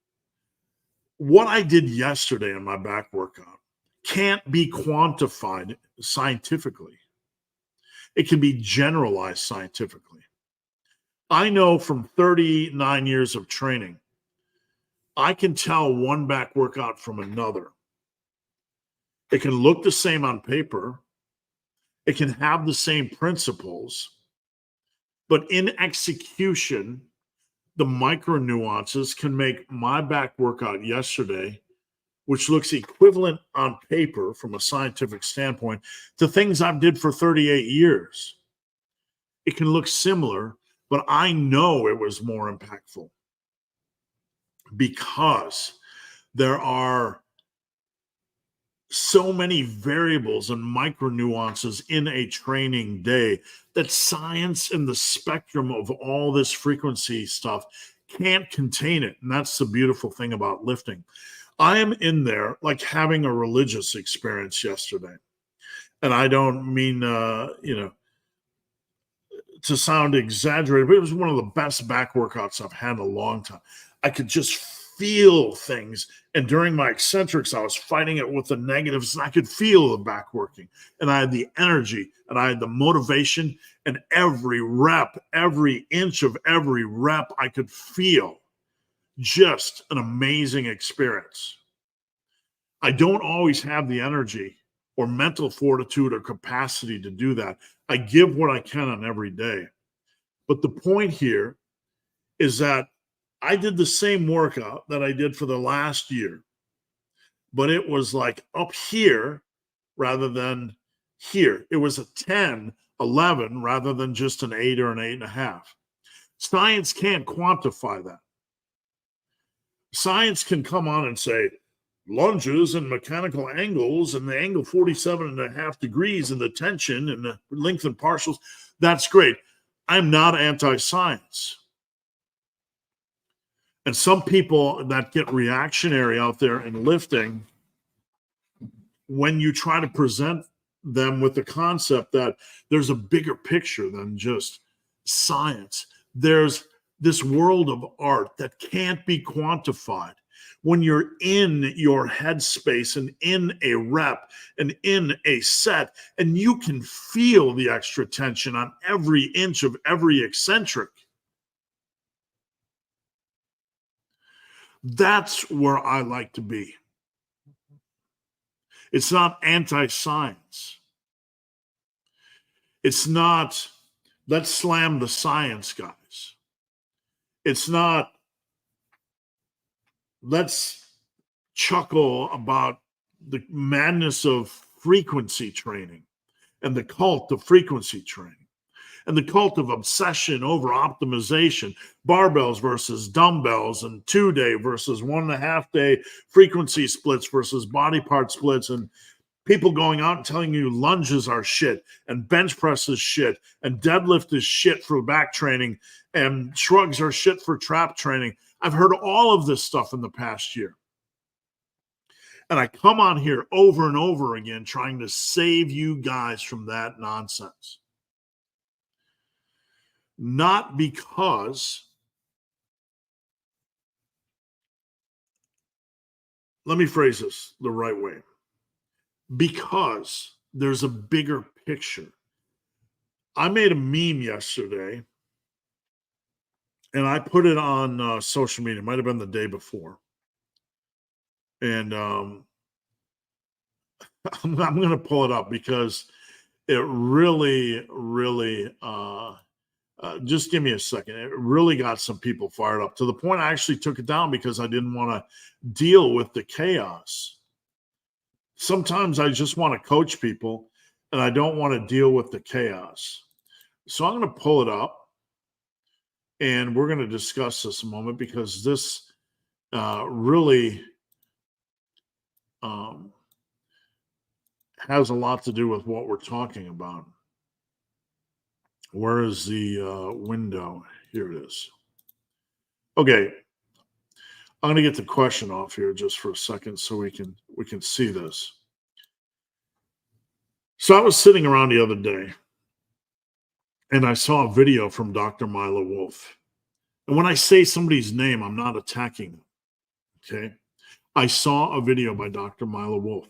What I did yesterday in my back workout can't be quantified scientifically. It can be generalized scientifically. I know from 39 years of training, I can tell one back workout from another. It can look the same on paper. It can have the same principles, but in execution, the micro nuances can make my back workout yesterday, which looks equivalent on paper from a scientific standpoint, to things I've did for 38 years. It can look similar, but I know it was more impactful because there are so many variables and micro nuances in a training day that science and the spectrum of all this frequency stuff can't contain it. And that's the beautiful thing about lifting. I am in there like having a religious experience yesterday. And I don't mean, to sound exaggerated, but it was one of the best back workouts I've had in a long time. I could just feel things. And during my eccentrics, I was fighting it with the negatives, and I could feel the back working. And I had the energy, and I had the motivation, and every rep, every inch of every rep, I could feel just an amazing experience. I don't always have the energy or mental fortitude or capacity to do that. I give what I can on every day. But the point here is that I did the same workout that I did for the last year, but it was like up here rather than here. It was a 10, 11 rather than just an 8 or an 8.5. Science can't quantify that. Science can come on and say, lunges and mechanical angles and the angle 47.5 degrees and the tension and the length and partials. That's great. I'm not anti-science. And some people that get reactionary out there in lifting, when you try to present them with the concept that there's a bigger picture than just science, there's this world of art that can't be quantified. When you're in your headspace and in a rep and in a set, and you can feel the extra tension on every inch of every eccentric, that's where I like to be. It's not anti-science. It's not, let's slam the science guys. It's not, let's chuckle about the madness of frequency training and the cult of frequency training and the cult of obsession over optimization, barbells versus dumbbells and 2-day versus 1.5-day frequency splits versus body part splits, and people going out and telling you lunges are shit and bench press is shit and deadlift is shit for back training and shrugs are shit for trap training. I've heard all of this stuff in the past year. And I come on here over and over again trying to save you guys from that nonsense. Not because, let me phrase this the right way, because there's a bigger picture. I made a meme yesterday and I put it on social media. It might have been the day before. And I'm going to pull it up because it really, just give me a second. It really got some people fired up to the point I actually took it down because I didn't want to deal with the chaos. Sometimes I just want to coach people and I don't want to deal with the chaos. So I'm going to pull it up and we're going to discuss this a moment because this really has a lot to do with what we're talking about. Where is the window? Here it is. Okay. I'm going to get the question off here just for a second so we can see this. So I was sitting around the other day and I saw a video from Dr. Milo Wolf. And when I say somebody's name, I'm not attacking them. Okay. I saw a video by Dr. Milo Wolf.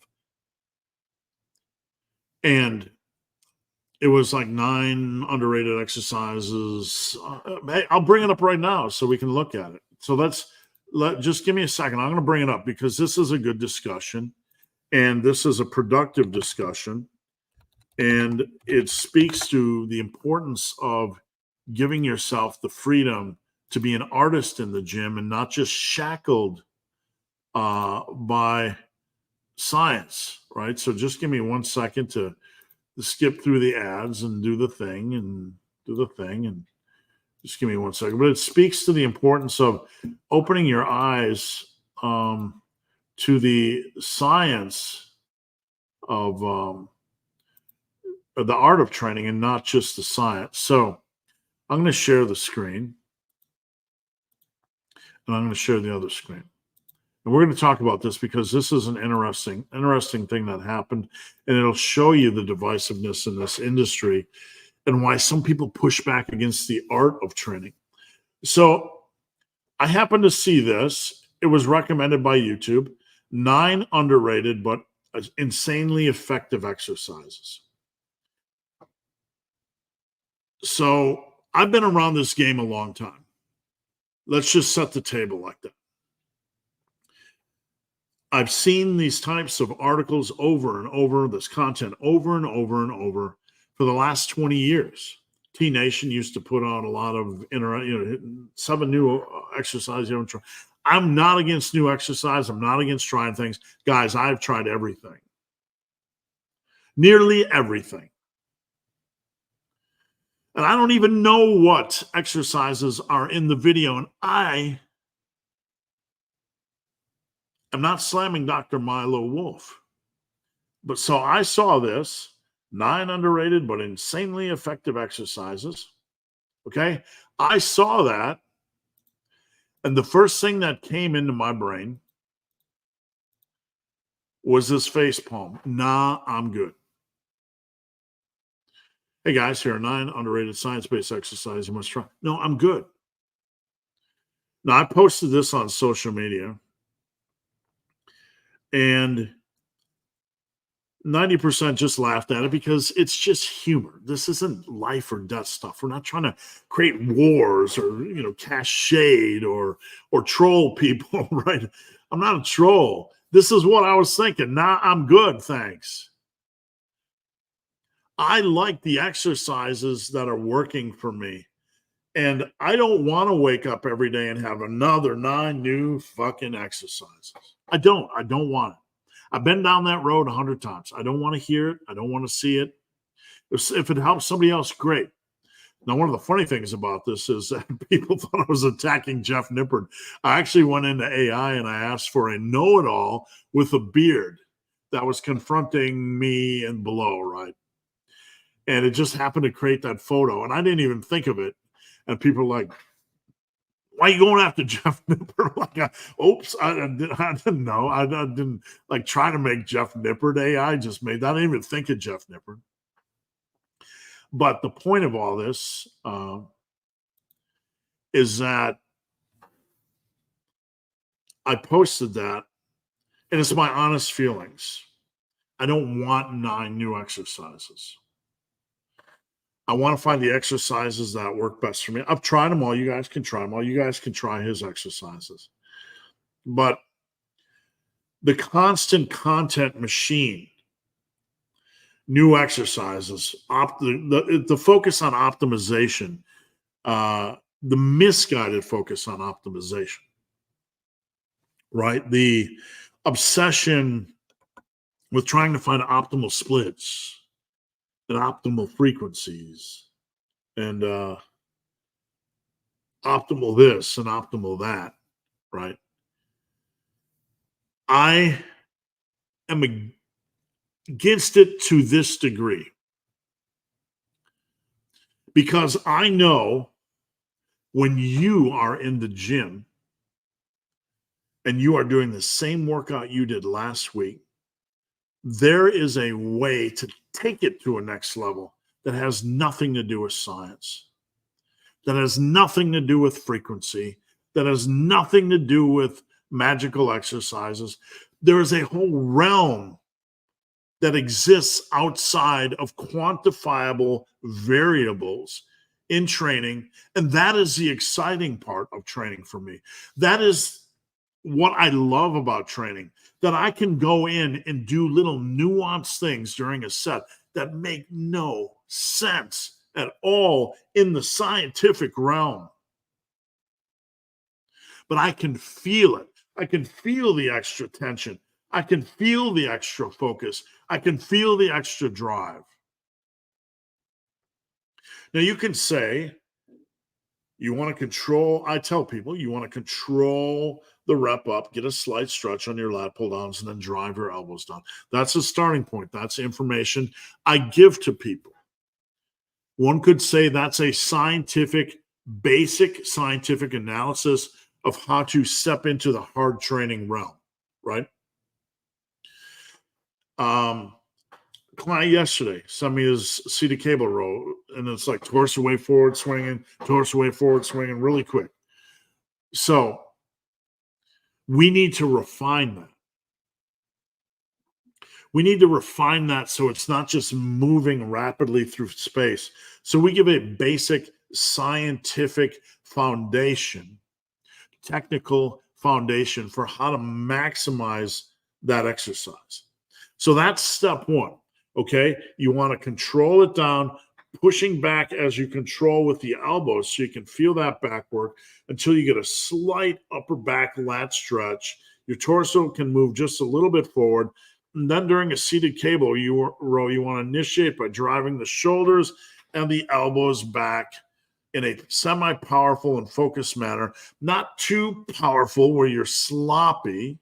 And it was like 9 underrated exercises. Hey, I'll bring it up right now so we can look at it. So just give me a second. I'm going to bring it up because this is a good discussion and this is a productive discussion. And it speaks to the importance of giving yourself the freedom to be an artist in the gym and not just shackled by science, right? So just give me 1 second to skip through the ads and do the thing and just give me 1 second. But it speaks to the importance of opening your eyes to the science of the art of training and not just the science. So I'm going to share the screen and I'm going to share the other screen. And we're going to talk about this because this is an interesting thing that happened, and it'll show you the divisiveness in this industry and why some people push back against the art of training. So I happened to see this. It was recommended by YouTube. 9 underrated but insanely effective exercises. So I've been around this game a long time. Let's just set the table like that. I've seen these types of articles over and over, this content over and over and over for the last 20 years. T Nation used to put on a lot of 7 new exercises. I'm not against new exercise. I'm not against trying things. Guys, I've tried everything. Nearly everything. And I don't even know what exercises are in the video. And I'm not slamming Dr. Milo Wolf. But so I saw this 9 underrated but insanely effective exercises. Okay. I saw that. And the first thing that came into my brain was this face palm. Nah, I'm good. Hey guys, here are 9 underrated science-based exercises you must try. No, I'm good. Now, I posted this on social media, and 90% just laughed at it because it's just humor. This isn't life or death stuff. We're not trying to create wars or cast shade or troll people, right? I'm not a troll. This is what I was thinking. Nah, I'm good, thanks. I like the exercises that are working for me. And I don't want to wake up every day and have another 9 new fucking exercises. I don't want it. I've been down that road 100 times. I don't want to hear it. I don't want to see it. If it helps somebody else, great. Now, one of the funny things about this is that people thought I was attacking Jeff Nippard. I actually went into AI and I asked for a know-it-all with a beard that was confronting me and below, right? And it just happened to create that photo. And I didn't even think of it. And people are like, why are you going after Jeff Nippard? Like, oops, I didn't know. I didn't try to make Jeff Nippard AI. I just made that. I didn't even think of Jeff Nippard. But the point of all this is that I posted that, and it's my honest feelings. I don't want 9 new exercises. I want to find the exercises that work best for me. I've tried them all. You guys can try them all. You guys can try his exercises. But the constant content machine, new exercises, the focus on optimization, the misguided focus on optimization, right? The obsession with trying to find optimal splits and optimal frequencies and optimal this and optimal that, right? I am against it to this degree because I know when you are in the gym and you are doing the same workout you did last week, there is a way to take it to a next level that has nothing to do with science, that has nothing to do with frequency, that has nothing to do with magical exercises. There is a whole realm that exists outside of quantifiable variables in training. And that is the exciting part of training for me. That is what I love about training, that I can go in and do little nuanced things during a set that make no sense at all in the scientific realm. But I can feel it. I can feel the extra tension. I can feel the extra focus. I can feel the extra drive. Now, you can say you want to control, I tell people, you want to control the rep up, get a slight stretch on your lat pull downs, and then drive your elbows down. That's a starting point. That's information I give to people. One could say that's a basic scientific analysis of how to step into the hard training realm, right? Client yesterday sent me his seated cable row, and it's like torso way forward swinging, really quick. So we need to refine that. We need to refine that so it's not just moving rapidly through space. So we give a basic scientific foundation, technical foundation for how to maximize that exercise. So that's step one. Okay, you want to control it down, pushing back as you control with the elbows so you can feel that back work until you get a slight upper back lat stretch. Your torso can move just a little bit forward. And then during a seated cable row, you want to initiate by driving the shoulders and the elbows back in a semi-powerful and focused manner. Not too powerful where you're sloppy,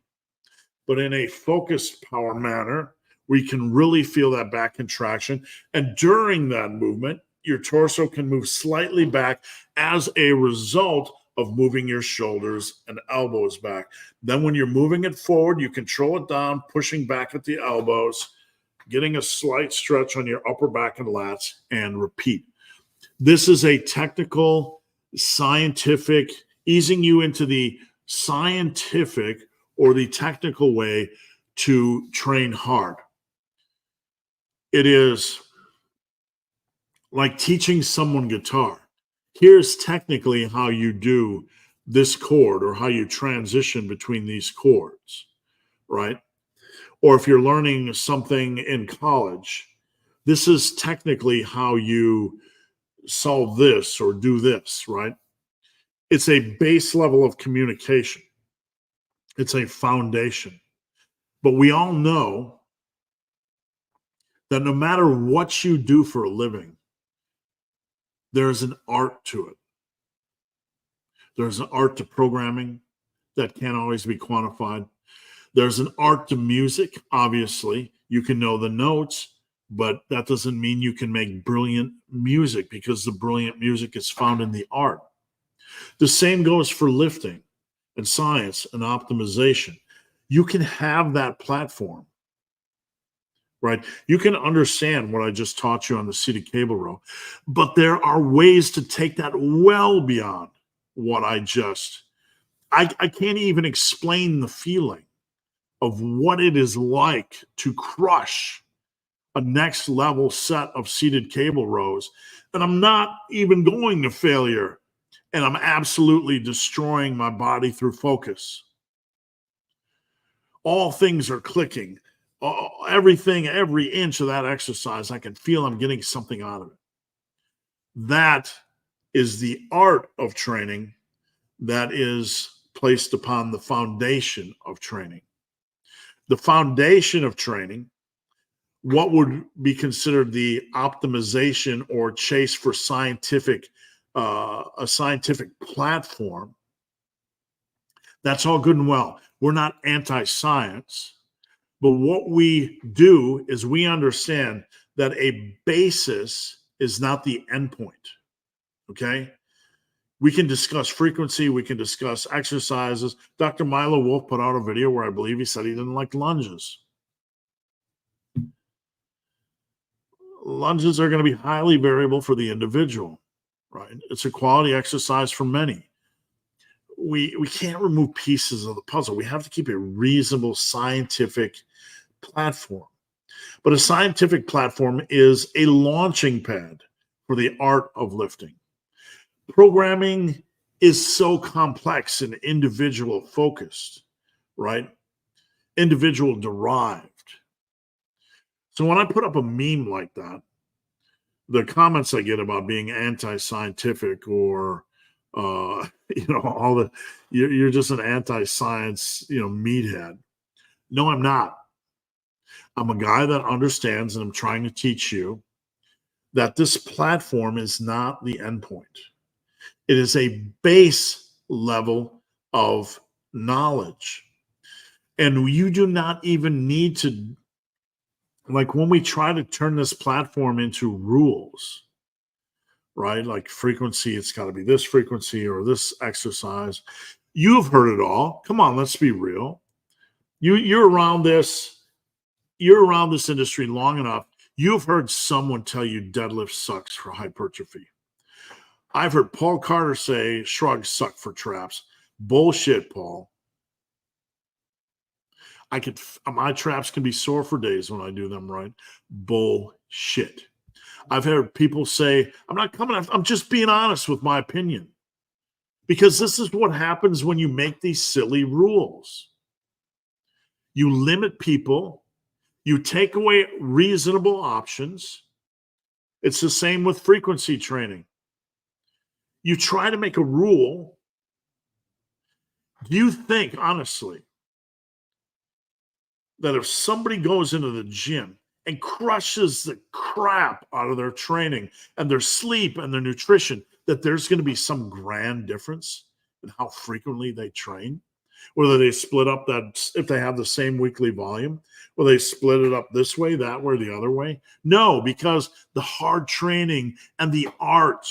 but in a focused power manner where you can really feel that back contraction. And during that movement, your torso can move slightly back as a result of moving your shoulders and elbows back. Then when you're moving it forward, you control it down, pushing back at the elbows, getting a slight stretch on your upper back and lats, and repeat. This is a technical, scientific, easing you into the scientific or the technical way to train hard. It is like teaching someone guitar. Here's technically how you do this chord or how you transition between these chords, right? Or if you're learning something in college, this is technically how you solve this or do this, right? It's a base level of communication. It's a foundation. But we all know that no matter what you do for a living, there's an art to it. There's an art to programming that can't always be quantified. There's an art to music. Obviously, you can know the notes, but that doesn't mean you can make brilliant music, because the brilliant music is found in the art. The same goes for lifting and science and optimization. You can have that platform, right? You can understand what I just taught you on the seated cable row, but there are ways to take that well beyond what I can't even explain the feeling of what it is like to crush a next level set of seated cable rows. And I'm not even going to failure, and I'm absolutely destroying my body through focus. All things are clicking. Everything, every inch of that exercise, I can feel I'm getting something out of it. That is the art of training that is placed upon the foundation of training. The foundation of training, what would be considered the optimization or chase for a scientific platform, that's all good and well. We're not anti-science, but what we do is we understand that a basis is not the endpoint, okay? We can discuss frequency. We can discuss exercises. Dr. Milo Wolf put out a video where I believe he said he didn't like lunges. Lunges are going to be highly variable for the individual, right? It's a quality exercise for many. We can't remove pieces of the puzzle. We have to keep a reasonable scientific platform. But a scientific platform is a launching pad for the art of lifting. Programming is so complex and individual focused, right? Individual derived. So when I put up a meme like that, the comments I get about being anti-scientific or all the you're just an anti-science, meathead. No, I'm not. I'm a guy that understands, and I'm trying to teach you that this platform is not the endpoint. It is a base level of knowledge. And you do not even need to, like when we try to turn this platform into rules, right? Like frequency, it's got to be this frequency or this exercise. You've heard it all. Come on, let's be real. You're around this industry long enough. You've heard someone tell you deadlift sucks for hypertrophy. I've heard Paul Carter say shrugs suck for traps. Bullshit, Paul. My traps can be sore for days when I do them right. Bullshit. I've heard people say, I'm just being honest with my opinion. Because this is what happens when you make these silly rules. You limit people. You take away reasonable options. It's the same with frequency training. You try to make a rule. Do you think, honestly, that if somebody goes into the gym and crushes the crap out of their training and their sleep and their nutrition, that there's going to be some grand difference in how frequently they train? Whether they split up that, if they have the same weekly volume, will they split it up this way, that way, the other way? No, because the hard training and the art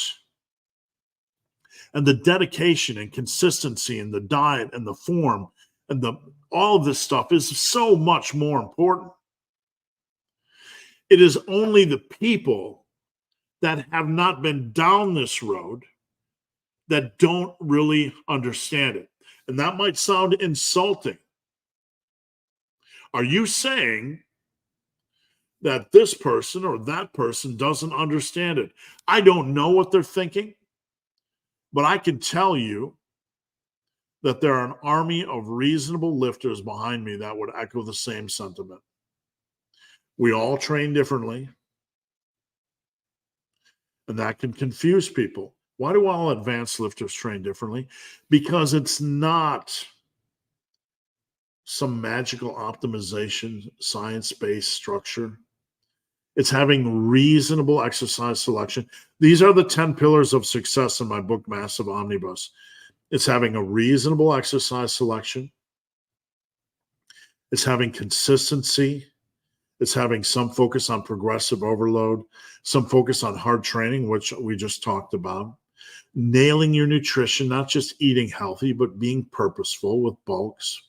and the dedication and consistency and the diet and the form and all of this stuff is so much more important. It is only the people that have not been down this road that don't really understand it. And that might sound insulting. Are you saying that this person or that person doesn't understand it? I don't know what they're thinking, but I can tell you that there are an army of reasonable lifters behind me that would echo the same sentiment. We all train differently, and that can confuse people. Why do all advanced lifters train differently? Because it's not some magical optimization, science-based structure. It's having reasonable exercise selection. These are the 10 pillars of success in my book, Massive Omnibus. It's having a reasonable exercise selection. It's having consistency. It's having some focus on progressive overload, some focus on hard training, which we just talked about. Nailing your nutrition, not just eating healthy, but being purposeful with bulks.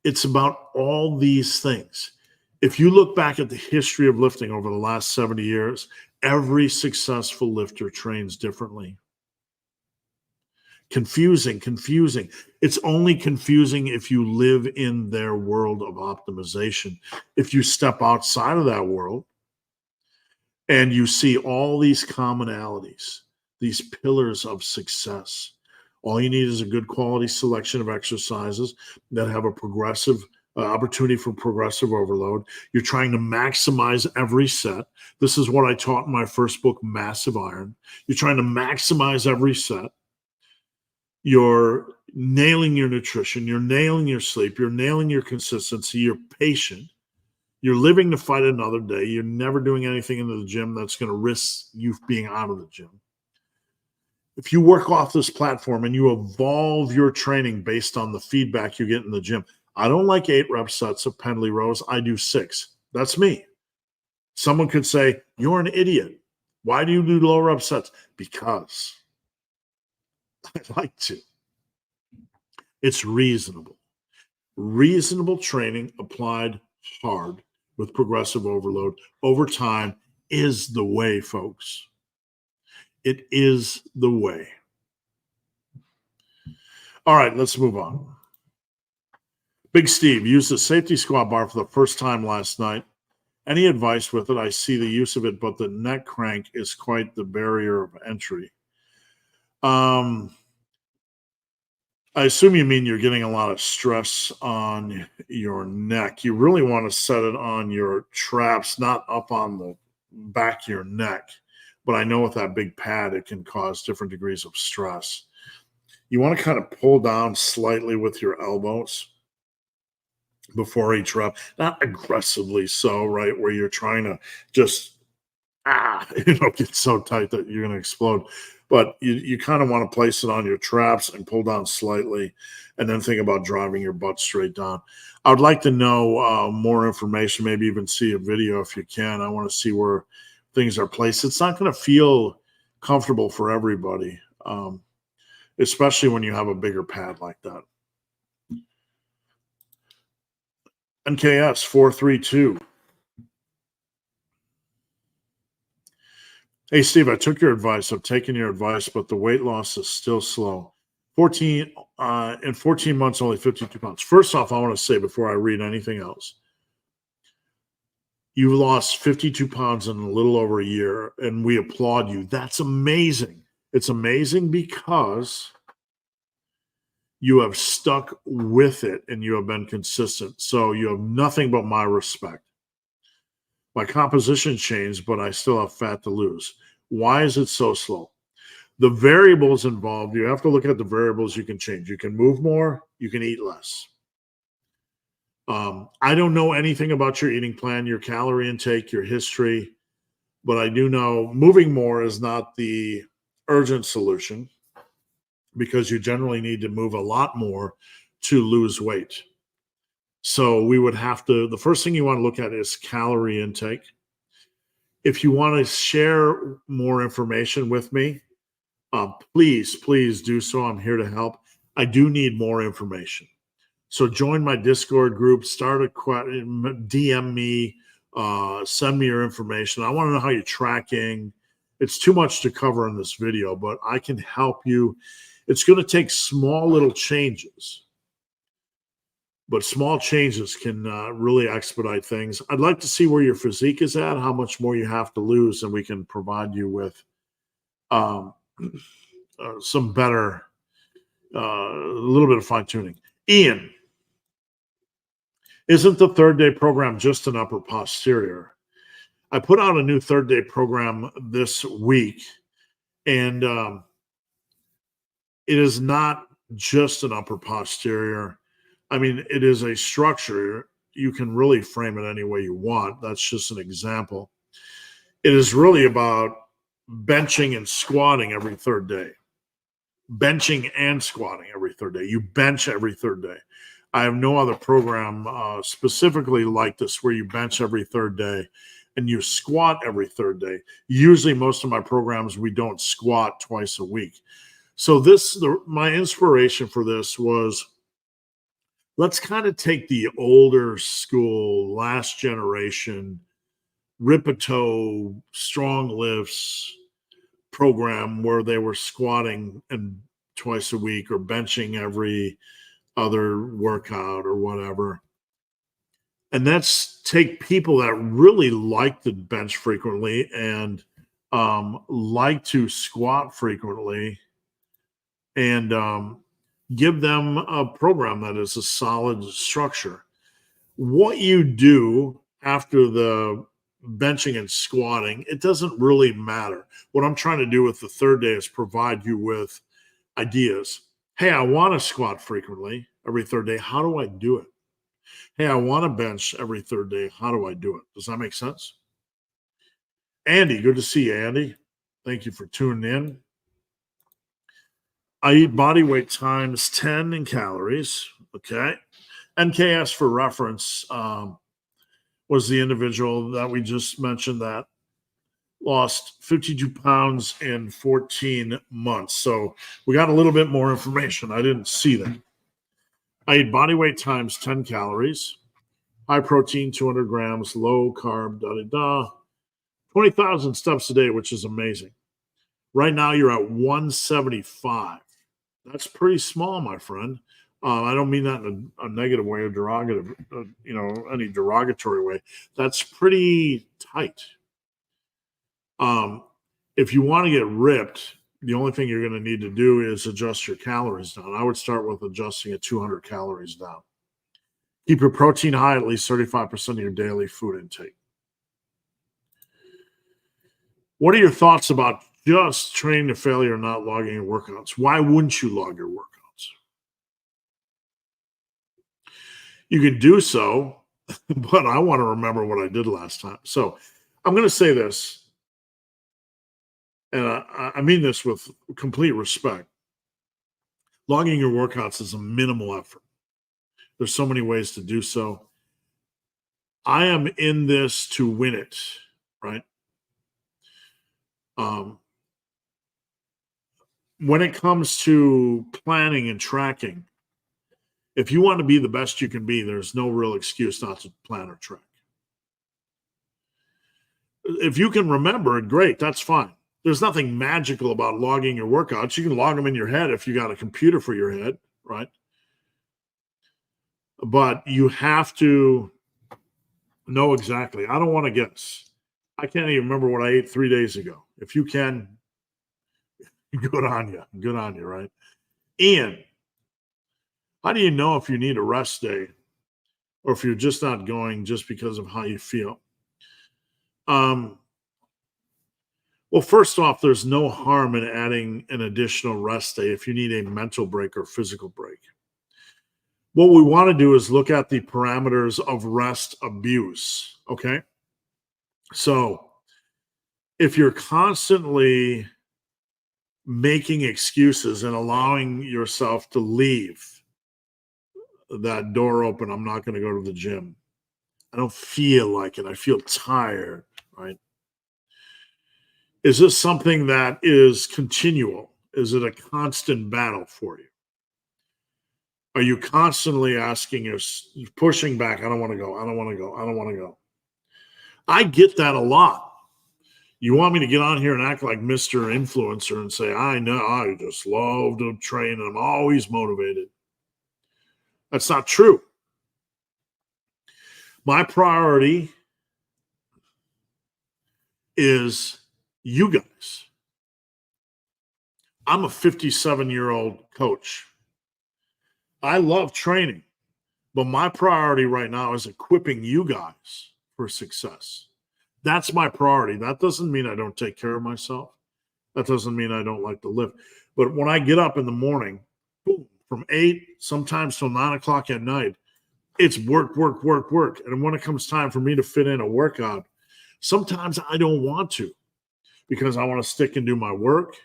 It's about all these things. If you look back at the history of lifting over the last 70 years, every successful lifter trains differently. Confusing. It's only confusing if you live in their world of optimization. If you step outside of that world and you see all these commonalities, these pillars of success, all you need is a good quality selection of exercises that have a progressive opportunity for progressive overload. You're trying to maximize every set. This is what I taught in my first book, Massive Iron. You're trying to maximize every set. You're nailing your nutrition. You're nailing your sleep. You're nailing your consistency. You're patient. You're living to fight another day. You're never doing anything into the gym that's going to risk you being out of the gym. If you work off this platform and you evolve your training based on the feedback you get in the gym, I don't like 8 rep sets of pendlay rows. I do 6. That's me. Someone could say, you're an idiot. Why do you do low rep sets? Because I like to. It's reasonable. Reasonable training applied hard with progressive overload over time is the way, folks. It is the way. All right, let's move on. Big Steve used the safety squat bar for the first time last night. Any advice with it? I see the use of it, but the neck crank is quite the barrier of entry. Um, I assume you mean you're getting a lot of stress on your neck. You really want to set it on your traps, not up on the back of your neck. But I know with that big pad, it can cause different degrees of stress. You want to kind of pull down slightly with your elbows before each rep, not aggressively so, right? Where you're trying to just get so tight that you're going to explode. But you kind of want to place it on your traps and pull down slightly, and then think about driving your butt straight down. I would like to know more information, maybe even see a video if you can. I want to see where things are placed. It's not going to feel comfortable for everybody, especially when you have a bigger pad like that. NKS 432. Hey, Steve, I took your advice. I've taken your advice, but the weight loss is still slow. 14 in 14 months, only 52 pounds. First off, I want to say before I read anything else, you lost 52 pounds in a little over a year, and we applaud you. That's amazing. It's amazing because you have stuck with it and you have been consistent. So you have nothing but my respect. My composition changed, but I still have fat to lose. Why is it so slow? The variables involved, you have to look at the variables you can change. You can move more, you can eat less. I don't know anything about your eating plan, your calorie intake, your history, but I do know moving more is not the urgent solution because you generally need to move a lot more to lose weight. So we would have to, the first thing you want to look at is calorie intake. If you want to share more information with me, please do so. I'm here to help. I do need more information. So join my Discord group, start a DM me, send me your information. I want to know how you're tracking. It's too much to cover in this video, but I can help you. It's going to take small little changes, but small changes can really expedite things. I'd like to see where your physique is at, how much more you have to lose, and we can provide you with some better, a little bit of fine tuning. Ian, isn't the third day program just an upper posterior? I put out a new third day program this week, and it is not just an upper posterior. I mean, it is a structure. You can really frame it any way you want. That's just an example. It is really about benching and squatting every third day. Benching and squatting every third day. You bench every third day. I have no other program specifically like this where you bench every third day and you squat every third day. Usually most of my programs, we don't squat twice a week. So my inspiration for this was, let's kind of take the older school, last generation, Ripito, strong lifts program where they were squatting and twice a week or benching every other workout or whatever. And that's take people that really like to bench frequently and like to squat frequently and give them a program that is a solid structure. What you do after the benching and squatting, it doesn't really matter. What I'm trying to do with the third day is provide you with ideas. Hey, I want to squat frequently every third day. How do I do it? Hey, I want to bench every third day. How do I do it? Does that make sense? Andy, good to see you, Andy. Thank you for tuning in. I eat body weight times 10 in calories. Okay. NKS for reference was the individual that we just mentioned that lost 52 pounds in 14 months. So we got a little bit more information. I didn't see that. I eat body weight times 10 calories, high protein, 200 grams, low carb, 20,000 steps a day, which is amazing. Right now, you're at 175. That's pretty small, my friend. I don't mean that in a negative way or derogative, any derogatory way. That's pretty tight. If you want to get ripped, the only thing you're going to need to do is adjust your calories down. I would start with adjusting at 200 calories down. Keep your protein high, at least 35% of your daily food intake. What are your thoughts about just training to failure and not logging your workouts? Why wouldn't you log your workouts? You can do so, but I want to remember what I did last time. So I'm going to say this, and I mean this with complete respect. Logging your workouts is a minimal effort. There's so many ways to do so. I am in this to win it, right? When it comes to planning and tracking, if you want to be the best you can be, there's no real excuse not to plan or track. If you can remember it, great, that's fine. There's nothing magical about logging your workouts. You can log them in your head if you got a computer for your head, right? But you have to know exactly. I don't want to guess. I can't even remember what I ate 3 days ago. If you can, good on you. Good on you, right? Ian, how do you know if you need a rest day or if you're just not going just because of how you feel? Well, first off, there's no harm in adding an additional rest day if you need a mental break or physical break. What we want to do is look at the parameters of rest abuse, okay? So if you're constantly making excuses and allowing yourself to leave that door open, I'm not going to go to the gym. I don't feel like it. I feel tired, right? Is this something that is continual? Is it a constant battle for you? Are you constantly asking pushing back? I don't want to go. I don't want to go. I don't want to go. I get that a lot. You want me to get on here and act like Mr. Influencer and say, I know, I just love to train and I'm always motivated. That's not true. My priority is you guys. I'm a 57-year-old coach. I love training, but my priority right now is equipping you guys for success. That's my priority. That doesn't mean I don't take care of myself. That doesn't mean I don't like to lift. But when I get up in the morning, boom, from 8, sometimes till 9 o'clock at night, it's work, work, work, work. And when it comes time for me to fit in a workout, sometimes I don't want to because I want to stick and do my work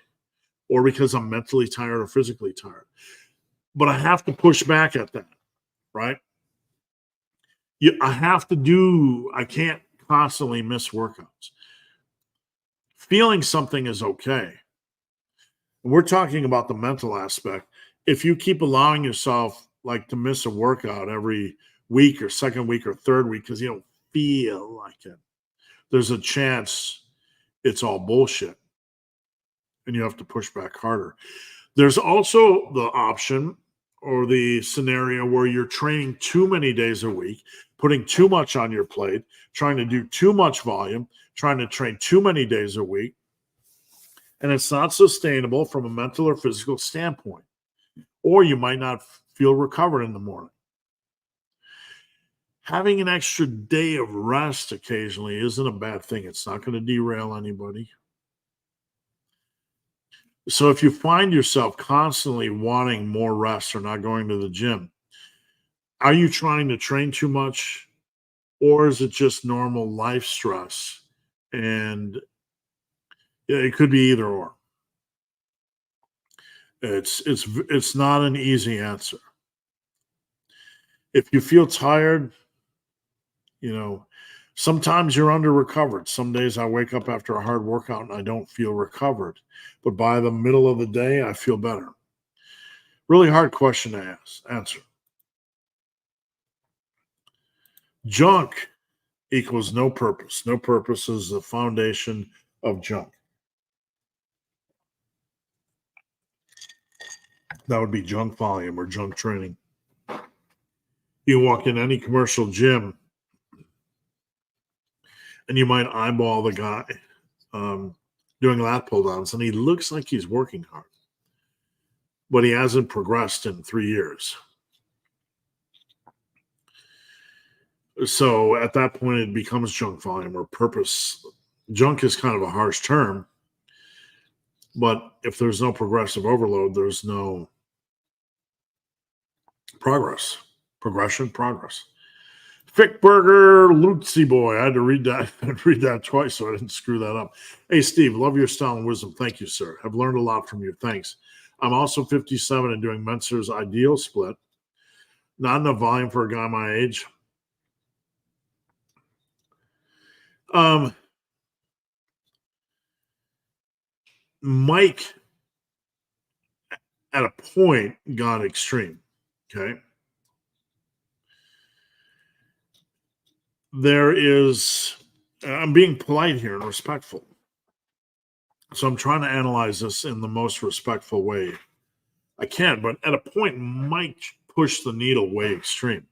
or because I'm mentally tired or physically tired. But I have to push back at that, right? I can't constantly miss workouts. Feeling something is okay. We're talking about the mental aspect. If you keep allowing yourself like to miss a workout every week or second week or third week because you don't feel like it, there's a chance it's all bullshit and you have to push back harder. There's also the option or the scenario where you're training too many days a week, putting too much on your plate, trying to do too much volume, trying to train too many days a week, and it's not sustainable from a mental or physical standpoint. Or you might not feel recovered in the morning. Having an extra day of rest occasionally isn't a bad thing. It's not going to derail anybody. So if you find yourself constantly wanting more rest or not going to the gym, are you trying to train too much or is it just normal life stress? And it could be either or. It's not an easy answer. If you feel tired, sometimes you're under recovered. Some days I wake up after a hard workout and I don't feel recovered. But by the middle of the day, I feel better. Really hard question to answer. Junk equals no purpose. No purpose is the foundation of junk. That would be junk volume or junk training. You walk in any commercial gym and you might eyeball the guy doing lat pull downs, and he looks like he's working hard, but he hasn't progressed in 3 years. So at that point, it becomes junk volume or purpose. Junk is kind of a harsh term, but if there's no progressive overload, there's no progress. Fickburger, Lucy boy. I had to read that twice so I didn't screw that up. Hey, Steve, love your style and wisdom. Thank you, sir. I've learned a lot from you. Thanks. I'm also 57 and doing Menser's ideal split. Not enough volume for a guy my age. Mike, at a point, got extreme. Okay. I'm being polite here and respectful. So I'm trying to analyze this in the most respectful way I can. But at a point, Mike pushed the needle way extreme.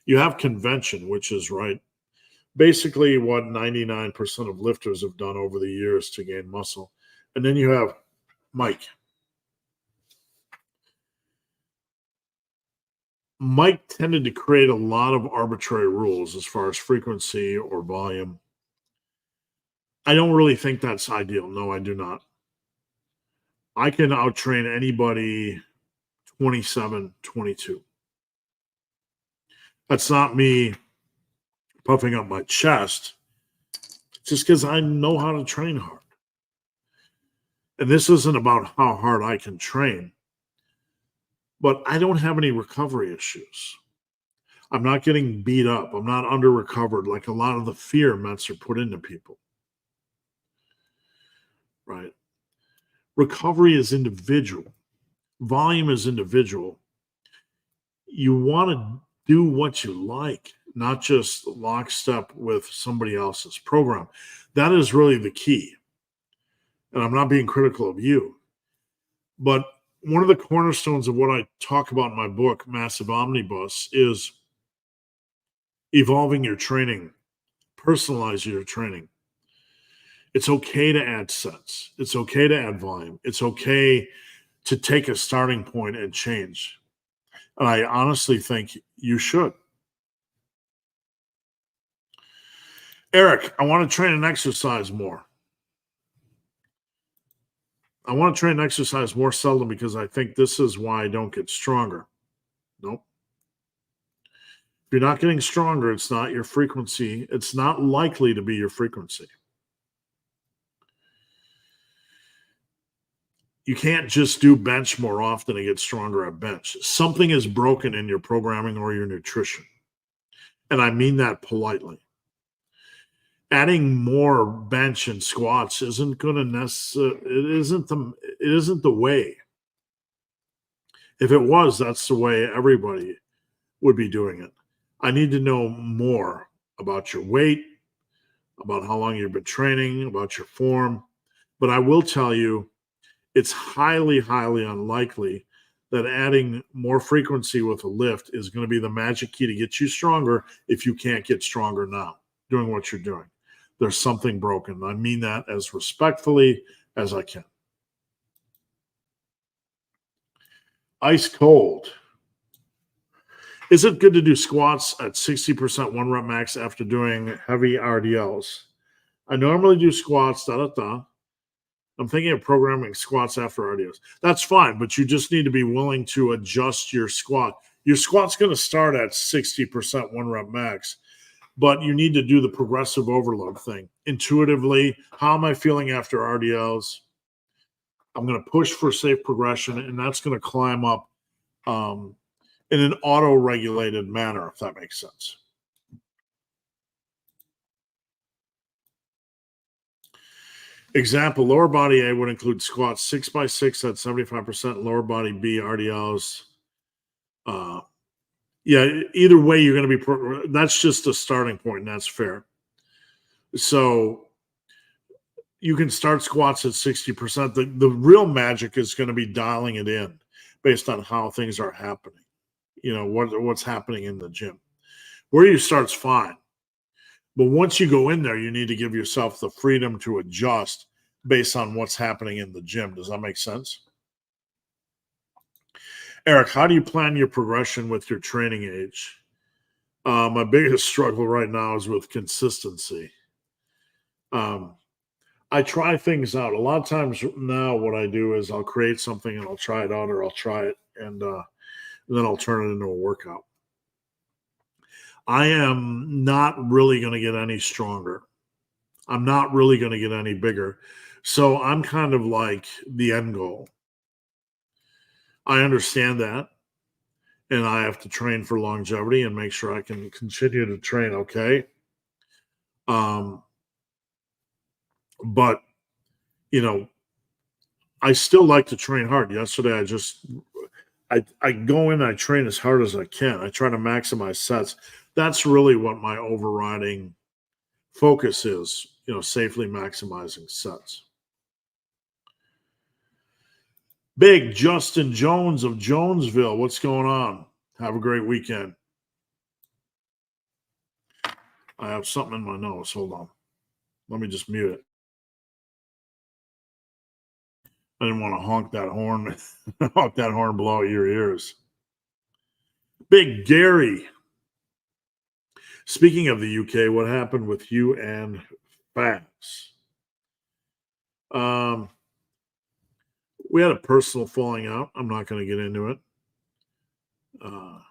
You have convention, which is right. Basically what 99% of lifters have done over the years to gain muscle. And then you have Mike. Mike tended to create a lot of arbitrary rules as far as frequency or volume. I don't really think that's ideal. No, I do not. I can outtrain anybody 27, 22. That's not me puffing up my chest. It's just because I know how to train hard. And this isn't about how hard I can train, but I don't have any recovery issues. I'm not getting beat up. I'm not under recovered like a lot of the fear Menser put into people. Right? Recovery is individual. Volume is individual. You want to do what you like, not just lockstep with somebody else's program. That is really the key. And I'm not being critical of you, but one of the cornerstones of what I talk about in my book, Massive Omnibus, is evolving your training, personalize your training. It's okay to add sets. It's okay to add volume. It's okay to take a starting point and change. And I honestly think you should. Eric, I want to train and exercise more. I want to train and exercise more seldom because I think this is why I don't get stronger. Nope. If you're not getting stronger, it's not your frequency. It's not likely to be your frequency. You can't just do bench more often and get stronger at bench. Something is broken in your programming or your nutrition. And I mean that politely. Adding more bench and squats isn't going to necessarily, it isn't the way. If it was, that's the way everybody would be doing it. I need to know more about your weight, about how long you've been training, about your form. But I will tell you, it's highly, highly unlikely that adding more frequency with a lift is going to be the magic key to get you stronger if you can't get stronger now doing what you're doing. There's something broken. I mean that as respectfully as I can. Ice cold. Is it good to do squats at 60% 1 rep max after doing heavy RDLs? I normally do squats, I'm thinking of programming squats after RDLs. That's fine, but you just need to be willing to adjust your squat. Your squat's going to start at 60% 1 rep max, but you need to do the progressive overload thing. Intuitively, how am I feeling after RDLs? I'm going to push for safe progression, and that's going to climb up in an auto-regulated manner, if that makes sense. Example, lower body A would include squats 6x6 at 75%, lower body B, RDLs. Yeah, either way, you're going to be, that's just a starting point, and that's fair. So you can start squats at 60%. The real magic is going to be dialing it in based on how things are happening. what's happening in the gym. Where you start's fine. But once you go in there, you need to give yourself the freedom to adjust based on what's happening in the gym. Does that make sense? Eric, how do you plan your progression with your training age? My biggest struggle right now is with consistency. I try things out. A lot of times now what I do is I'll create something and I'll try it out, or I'll try it and then I'll turn it into a workout. I am not really going to get any stronger. I'm not really going to get any bigger. So I'm kind of like the end goal. I understand that. And I have to train for longevity and make sure I can continue to train okay. But, I still like to train hard. Yesterday, I go in, I train as hard as I can. I try to maximize sets. That's really what my overriding focus is, safely maximizing sets. Big Justin Jones of Jonesville. What's going on? Have a great weekend. I have something in my nose. Hold on. Let me just mute it. I didn't want to honk that horn, blow out your ears. Big Gary. Speaking of the UK, what happened with you and Fabs? We had a personal falling out. I'm not going to get into it. I'm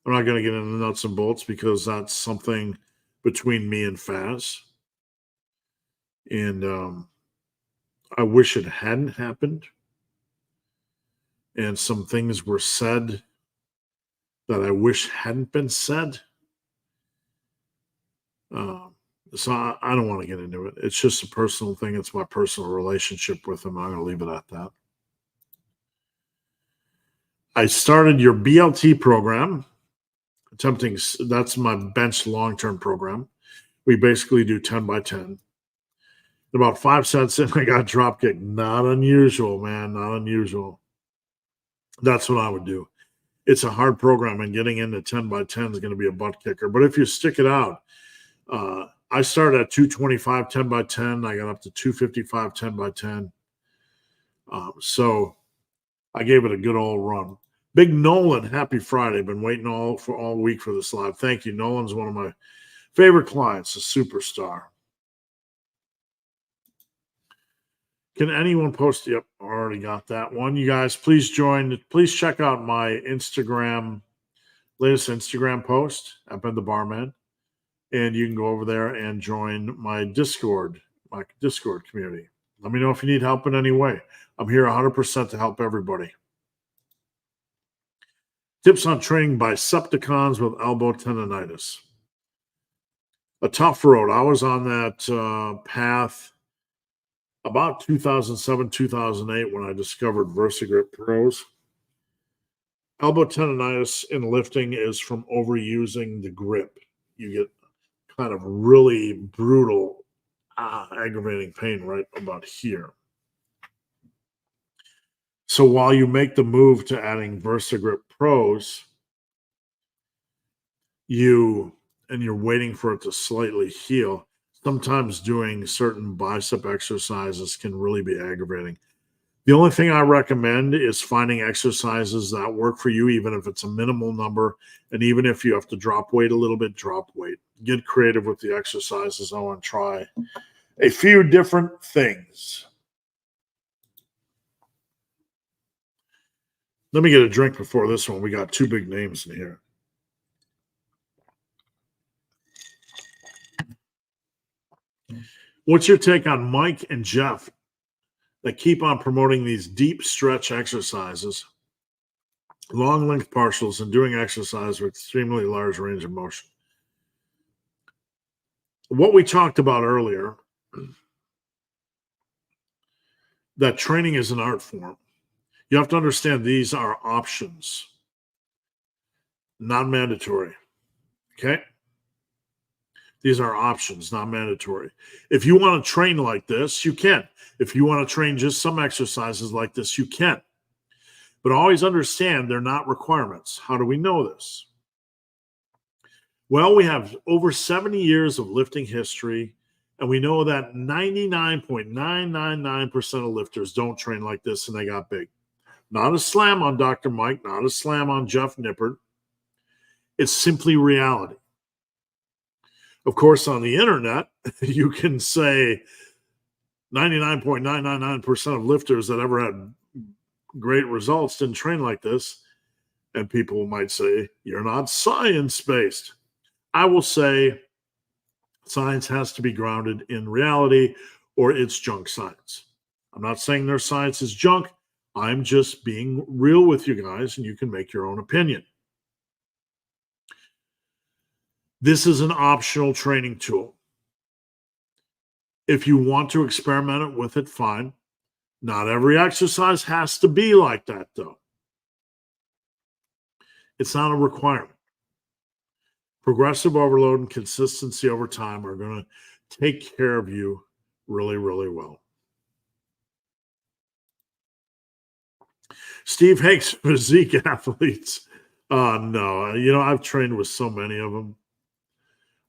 not going to get into nuts and bolts because that's something between me and Faz. And I wish it hadn't happened. And some things were said that I wish hadn't been said. So I don't want to get into it. It's just a personal thing. It's my personal relationship with him. I'm going to leave it at that. I started your BLT program. That's my bench long-term program. We basically do 10 by 10. About 5 sets in, I got drop kicked. Not unusual, man. Not unusual. That's what I would do. It's a hard program, and getting into 10 by 10 is going to be a butt kicker. But if you stick it out, I started at 225, 10 by 10. I got up to 255, 10 by 10. So I gave it a good old run. Big Nolan, happy Friday. Been waiting all week for this live. Thank you. Nolan's one of my favorite clients, a superstar. Can anyone post? Yep, already got that one. You guys, please join. Please check out my latest Instagram post at Ben the Barman. And you can go over there and join my Discord community. Let me know if you need help in any way. I'm here 100% to help everybody. Tips on training bicepticons with elbow tendonitis. A tough road. I was on that path about 2007, 2008 when I discovered VersaGrip Pros. Elbow tendonitis in lifting is from overusing the grip. You get kind of really brutal, aggravating pain right about here. So while you make the move to adding VersaGrip Pros, you're waiting for it to slightly heal, sometimes doing certain bicep exercises can really be aggravating. The only thing I recommend is finding exercises that work for you, even if it's a minimal number, and even if you have to drop weight a little bit, drop weight. Get creative with the exercises. I want to try a few different things. Let me get a drink before this one. We got two big names in here. What's your take on Mike and Jeff that keep on promoting these deep stretch exercises, long length partials, and doing exercise with extremely large range of motion? What we talked about earlier, that training is an art form. You have to understand these are options, not mandatory. Okay? These are options, not mandatory. If you want to train like this, you can. If you want to train just some exercises like this, you can. But always understand they're not requirements. How do we know this? Well, we have over 70 years of lifting history, and we know that 99.999% of lifters don't train like this and they got big. Not a slam on Dr. Mike, not a slam on Jeff Nippert. It's simply reality. Of course, on the internet, you can say 99.999% of lifters that ever had great results didn't train like this. And people might say, you're not science-based. I will say science has to be grounded in reality or it's junk science. I'm not saying their science is junk. I'm just being real with you guys, and you can make your own opinion. This is an optional training tool. If you want to experiment with it, fine. Not every exercise has to be like that, though. It's not a requirement. Progressive overload and consistency over time are going to take care of you really, really well. Steve hates physique athletes. No, I've trained with so many of them.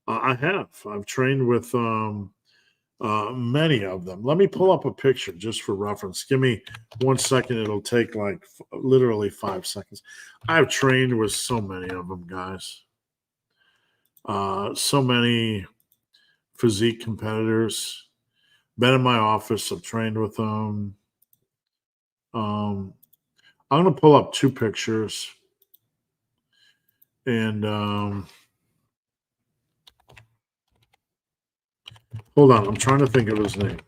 I have. I've trained with many of them. Let me pull up a picture just for reference. Give me 1 second. It'll take like literally 5 seconds. I've trained with so many of them, guys. So many physique competitors. Been in my office. I've trained with them. I'm going to pull up 2 pictures. And hold on. I'm trying to think of his name.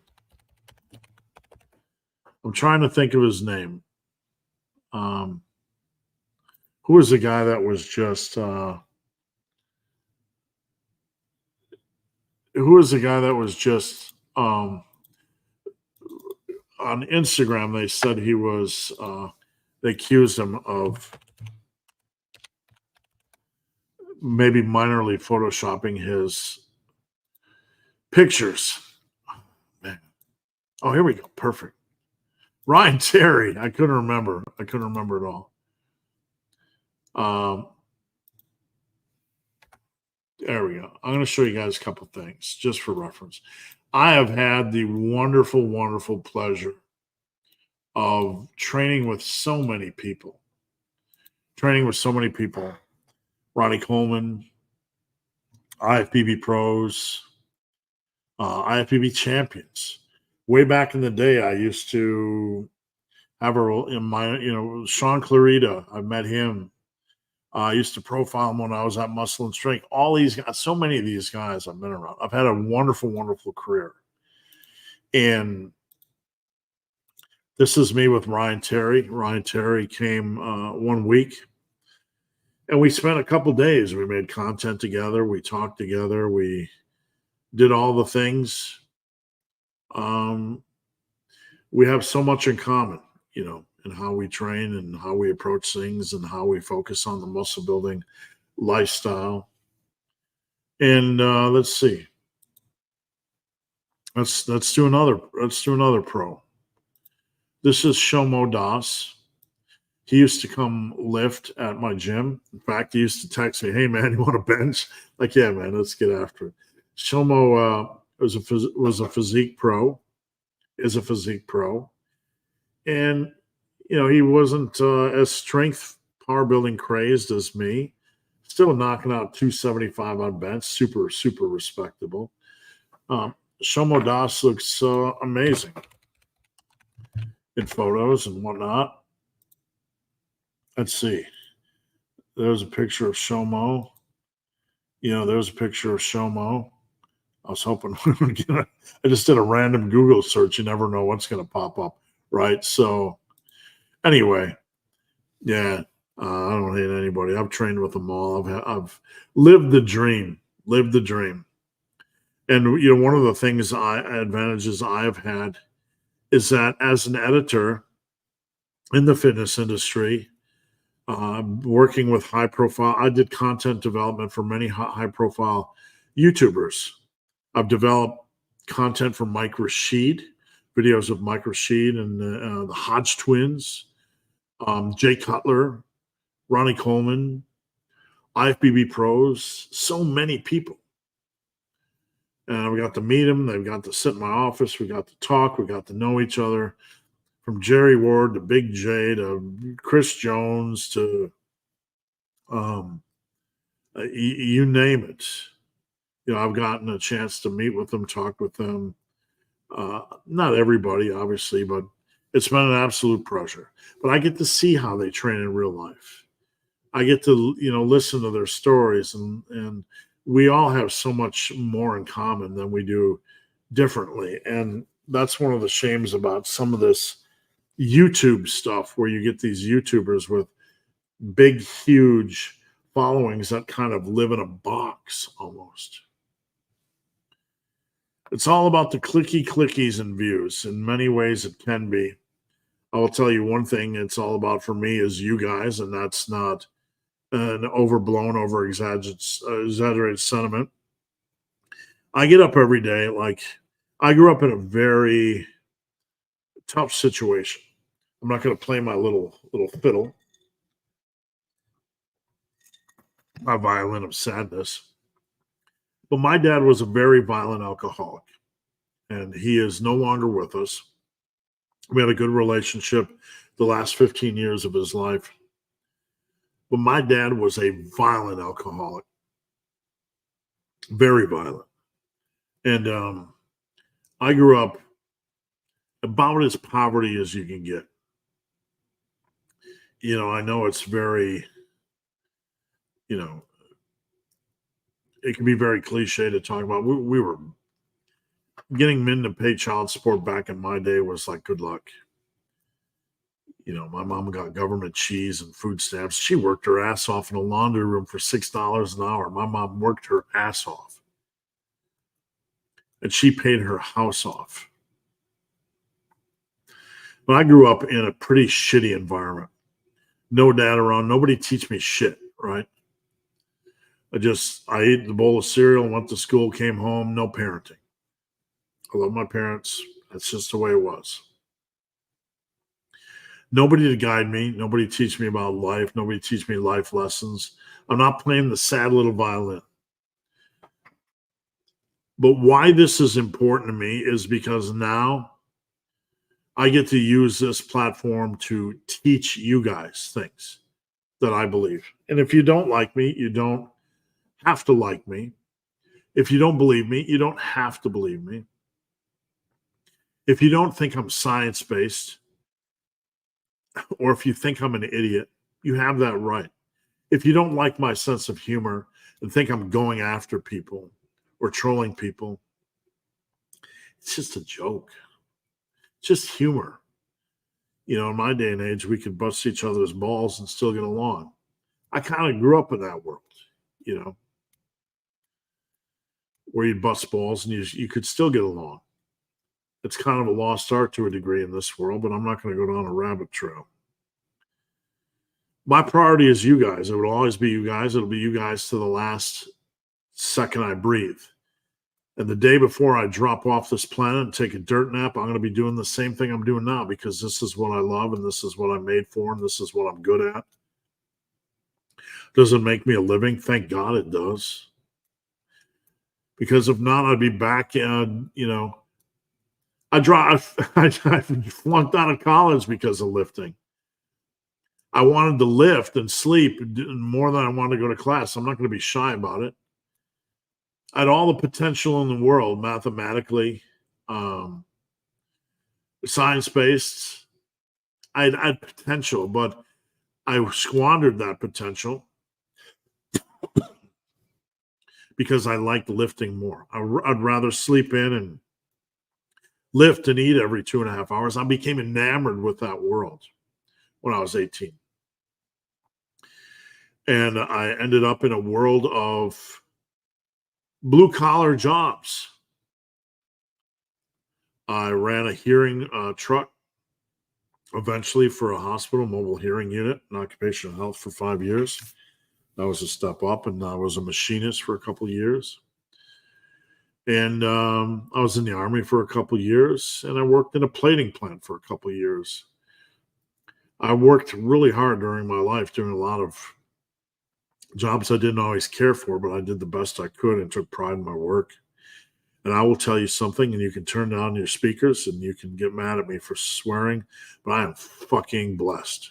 Who was the guy that was just on Instagram? They said he was they accused him of maybe minorly photoshopping his pictures. Man. Oh, here we go. Perfect. Ryan Terry. I couldn't remember at all. There we go. I'm going to show you guys a couple things just for reference. I have had the wonderful, wonderful pleasure of training with so many people. Ronnie Coleman, IFBB pros, IFBB champions. Way back in the day, I used to have Sean Clarita. I met him. I used to profile him when I was at Muscle and Strength. All these guys, so many of these guys I've been around. I've had a wonderful, wonderful career. And this is me with Ryan Terry. Ryan Terry came 1 week. And we spent a couple days. We made content together. We talked together. We did all the things. We have so much in common, in how we train and how we approach things and how we focus on the muscle building lifestyle. And let's see. Let's do another pro. This is Shomo Das. He used to come lift at my gym. In fact, he used to text me, "Hey man, you want a bench?" Like, yeah, man, let's get after it. Shomo was a physique pro. Is a physique pro, and he wasn't as strength power building crazed as me. Still knocking out 275 on bench. Super, super respectable. Shomo Das looks amazing in photos and whatnot. Let's see. There's a picture of Shomo. There's a picture of Shomo. I was hoping we would get I just did a random Google search. You never know what's going to pop up, right? So anyway, yeah, I don't hate anybody. I've trained with them all. I've lived the dream. And one of the advantages I've had is that as an editor in the fitness industry, working with high profile, I did content development for many high profile YouTubers. I've developed content for Mike Rashid, videos of Mike Rashid and the Hodge twins. Jay Cutler, Ronnie Coleman, IFBB pros, so many people. And we got to meet them. They got to sit in my office. We got to talk. We got to know each other. From Jerry Ward to Big J to Chris Jones to you name it. I've gotten a chance to meet with them, talk with them. Not everybody, obviously, but it's been an absolute pleasure. But I get to see how they train in real life. I get to, listen to their stories, and we all have so much more in common than we do differently. And that's one of the shames about some of this YouTube stuff, where you get these YouTubers with big, huge followings that kind of live in a box almost. It's all about the clickies and views. In many ways, it can be. I will tell you one thing it's all about for me is you guys, and that's not an overblown, exaggerated sentiment. I get up every day. Like, I grew up in a very tough situation. I'm not going to play my little fiddle, my violin of sadness. But my dad was a very violent alcoholic, and he is no longer with us. We had a good relationship the last 15 years of his life. But my dad was a violent alcoholic, very violent. And I grew up about as poverty as you can get. I know it's very, it can be very cliche to talk about. We were getting men to pay child support back in my day was like good luck. My mom got government cheese and food stamps. She worked her ass off in a laundry room for $6 an hour. My mom worked her ass off. And she paid her house off. But I grew up in a pretty shitty environment. No dad around. Nobody teach me shit, right? I ate the bowl of cereal, went to school, came home, no parenting. I love my parents. That's just the way it was. Nobody to guide me. Nobody teach me about life. Nobody teach me life lessons. I'm not playing the sad little violin. But why this is important to me is because now I get to use this platform to teach you guys things that I believe. And if you don't like me, you don't have to like me. If you don't believe me, you don't have to believe me. If you don't think I'm science-based, or if you think I'm an idiot, you have that right. If you don't like my sense of humor and think I'm going after people or trolling people, it's just a joke. It's just humor. In my day and age, we could bust each other's balls and still get along. I kind of grew up in that world, where you'd bust balls and you could still get along. It's kind of a lost art to a degree in this world, but I'm not going to go down a rabbit trail. My priority is you guys. It will always be you guys. It'll be you guys to the last second I breathe. And the day before I drop off this planet and take a dirt nap, I'm going to be doing the same thing I'm doing now, because this is what I love and this is what I'm made for and this is what I'm good at. Does it make me a living? Thank God it does. Because if not, I'd be back, I flunked out of college because of lifting. I wanted to lift and sleep more than I wanted to go to class. I'm not going to be shy about it. I had all the potential in the world, mathematically, science-based. I had potential, but I squandered that potential because I liked lifting more. I'd rather sleep in and lift and eat every 2.5 hours. I became enamored with that world when I was 18. And I ended up in a world of blue-collar jobs. I ran a hearing truck eventually for a hospital, mobile hearing unit, and occupational health for 5 years. That was a step up, and I was a machinist for a couple of years. And I was in the Army for a couple of years, and I worked in a plating plant for a couple of years. I worked really hard during my life doing a lot of jobs I didn't always care for, but I did the best I could and took pride in my work. And I will tell you something, and you can turn down your speakers and you can get mad at me for swearing, but I am fucking blessed.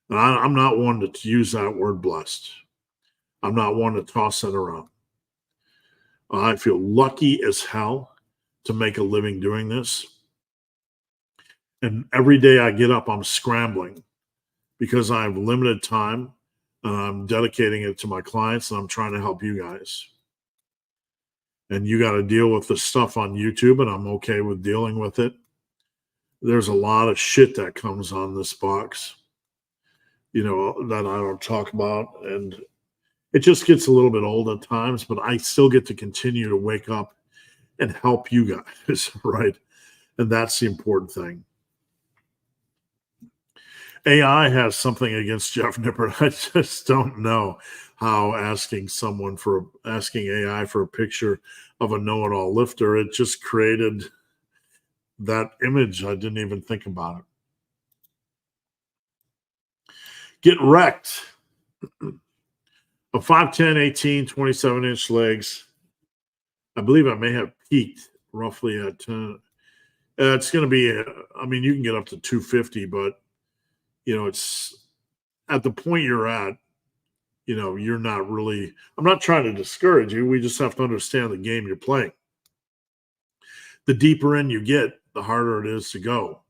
And I'm not one to use that word blessed. I'm not one to toss it around. I feel lucky as hell to make a living doing this. And every day I get up, I'm scrambling because I have limited time and I'm dedicating it to my clients and I'm trying to help you guys. And you got to deal with the stuff on YouTube, and I'm okay with dealing with it. There's a lot of shit that comes on this box, that I don't talk about. And it just gets a little bit old at times, but I still get to continue to wake up and help you guys, right? And that's the important thing. AI has something against Jeff Nippert. I just don't know how asking AI for a picture of a know-it-all lifter, it just created that image. I didn't even think about it. Get wrecked. A 5'10", 18, 27-inch legs. I believe I may have peaked roughly at 10. It's going to be, you can get up to 250, but, it's at the point you're at, you're not really, I'm not trying to discourage you. We just have to understand the game you're playing. The deeper in you get, the harder it is to go.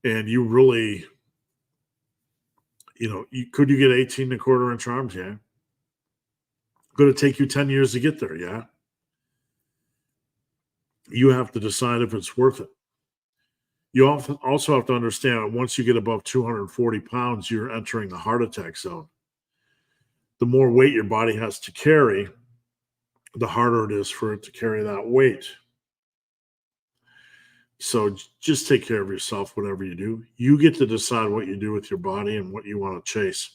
And you really, could you get 18 and a quarter inch arms? Yeah. Going to take you 10 years to get there. Yeah. You have to decide if it's worth it. You also have to understand that once you get above 240 pounds, you're entering the heart attack zone. The more weight your body has to carry, the harder it is for it to carry that weight. So just take care of yourself, whatever you do. You get to decide what you do with your body and what you want to chase.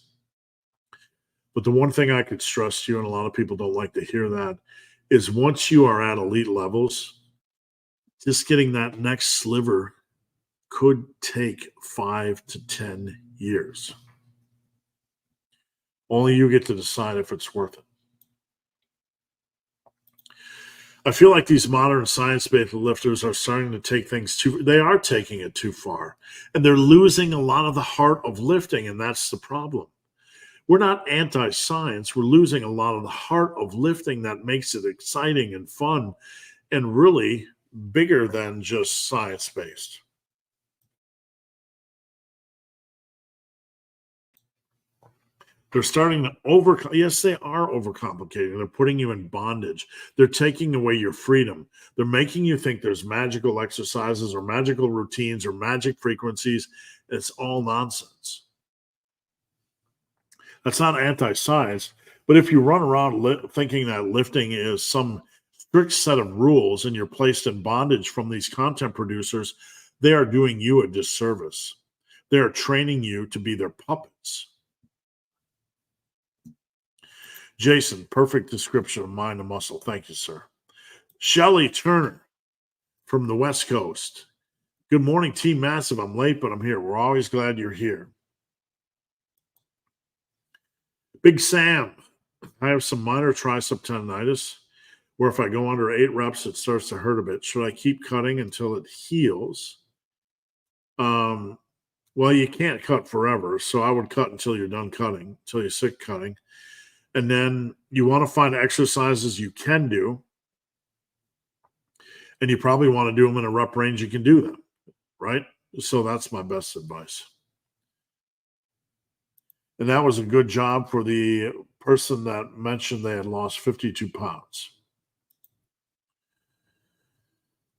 But the one thing I could stress to you, and a lot of people don't like to hear that, is once you are at elite levels, just getting that next sliver could take 5 to 10 years. Only you get to decide if it's worth it. I feel like these modern science-based lifters are starting to take things they are taking it too far. And they're losing a lot of the heart of lifting, and that's the problem. We're not anti-science. We're losing a lot of the heart of lifting that makes it exciting and fun and really bigger than just science-based. They're starting to yes, they are overcomplicating. They're putting you in bondage. They're taking away your freedom. They're making you think there's magical exercises or magical routines or magic frequencies. It's all nonsense. That's not anti-science. But if you run around thinking that lifting is some strict set of rules and you're placed in bondage from these content producers, they are doing you a disservice. They are training you to be their puppets. Jason, perfect description of mind and muscle. Thank you, sir. Shelly Turner from the West Coast. Good morning, Team Massive. I'm late, but I'm here. We're always glad you're here. Big Sam, I have some minor tricep tendonitis where if I go under 8 reps, it starts to hurt a bit. Should I keep cutting until it heals? Well, you can't cut forever, so I would cut until you're done cutting, until you're sick cutting. And then you want to find exercises you can do. And you probably want to do them in a rep range you can do them, right? So that's my best advice. And that was a good job for the person that mentioned they had lost 52 pounds.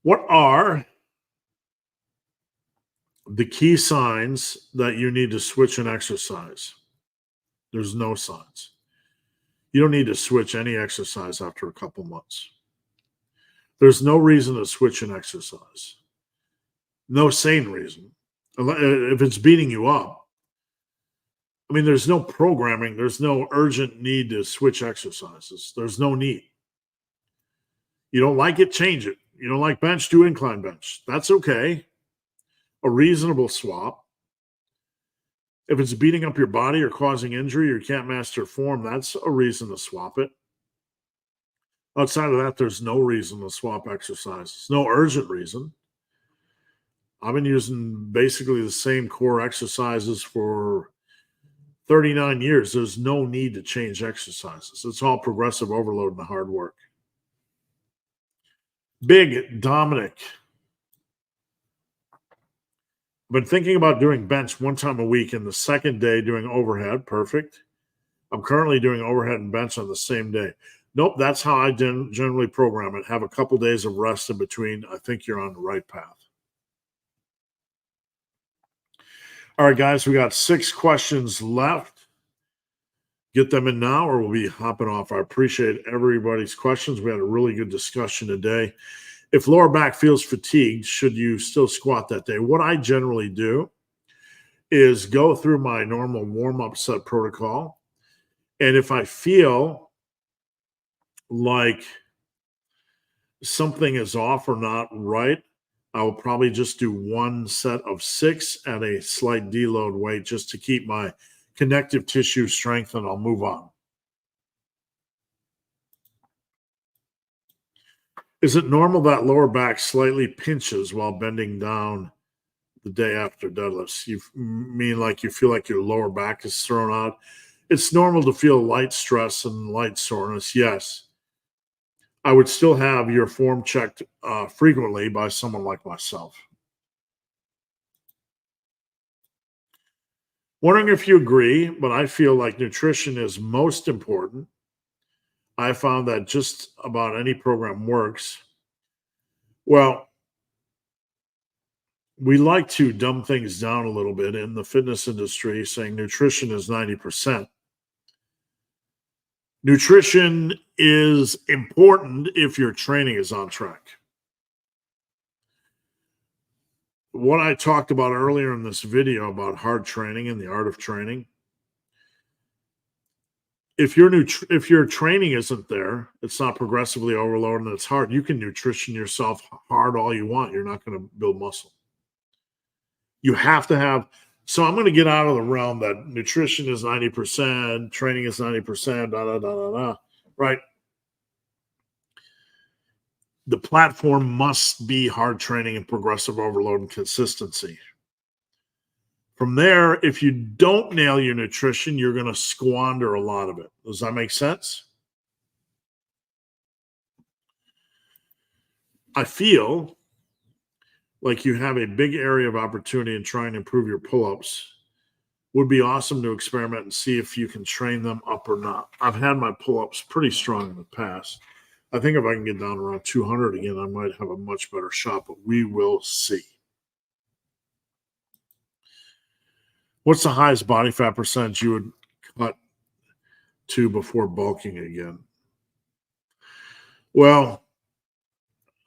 What are the key signs that you need to switch an exercise? There's no signs. You don't need to switch any exercise after a couple months. There's no reason to switch an exercise. No sane reason. If it's beating you up, there's no programming. There's no urgent need to switch exercises. There's no need. You don't like it, change it. You don't like bench, do incline bench. That's okay. A reasonable swap. If it's beating up your body or causing injury or you can't master form, that's a reason to swap it. Outside of that, there's no reason to swap exercises, no urgent reason. I've been using basically the same core exercises for 39 years. There's no need to change exercises. It's all progressive overload and hard work. Big Dominic. I've been thinking about doing bench one time a week and the second day doing overhead. Perfect. I'm currently doing overhead and bench on the same day. Nope, that's how I generally program it. Have a couple days of rest in between. I think you're on the right path. All right, guys, we got 6 questions left. Get them in now or we'll be hopping off. I appreciate everybody's questions. We had a really good discussion today. If lower back feels fatigued, should you still squat that day? What I generally do is go through my normal warm-up set protocol. And if I feel like something is off or not right, I will probably just do one set of 6 at a slight deload weight just to keep my connective tissue strength, and I'll move on. Is it normal that lower back slightly pinches while bending down the day after deadlifts? You mean like you feel like your lower back is thrown out? It's normal to feel light stress and light soreness, yes. I would still have your form checked frequently by someone like myself. Wondering if you agree, but I feel like nutrition is most important. I found that just about any program works. Well, we like to dumb things down a little bit in the fitness industry, saying nutrition is 90%. Nutrition is important if your training is on track. What I talked about earlier in this video about hard training and the art of training, if your training isn't there, it's not progressively overloaded and it's hard, you can nutrition yourself hard all you want. You're not going to build muscle. You have to have, so I'm going to get out of the realm that nutrition is 90%, training is 90%, right? The platform must be hard training and progressive overload and consistency. From there, if you don't nail your nutrition, you're going to squander a lot of it. Does that make sense? I feel like you have a big area of opportunity in trying to improve your pull-ups. Would be awesome to experiment and see if you can train them up or not. I've had my pull-ups pretty strong in the past. I think if I can get down around 200 again, I might have a much better shot, but we will see. What's the highest body fat percentage you would cut to before bulking again? Well,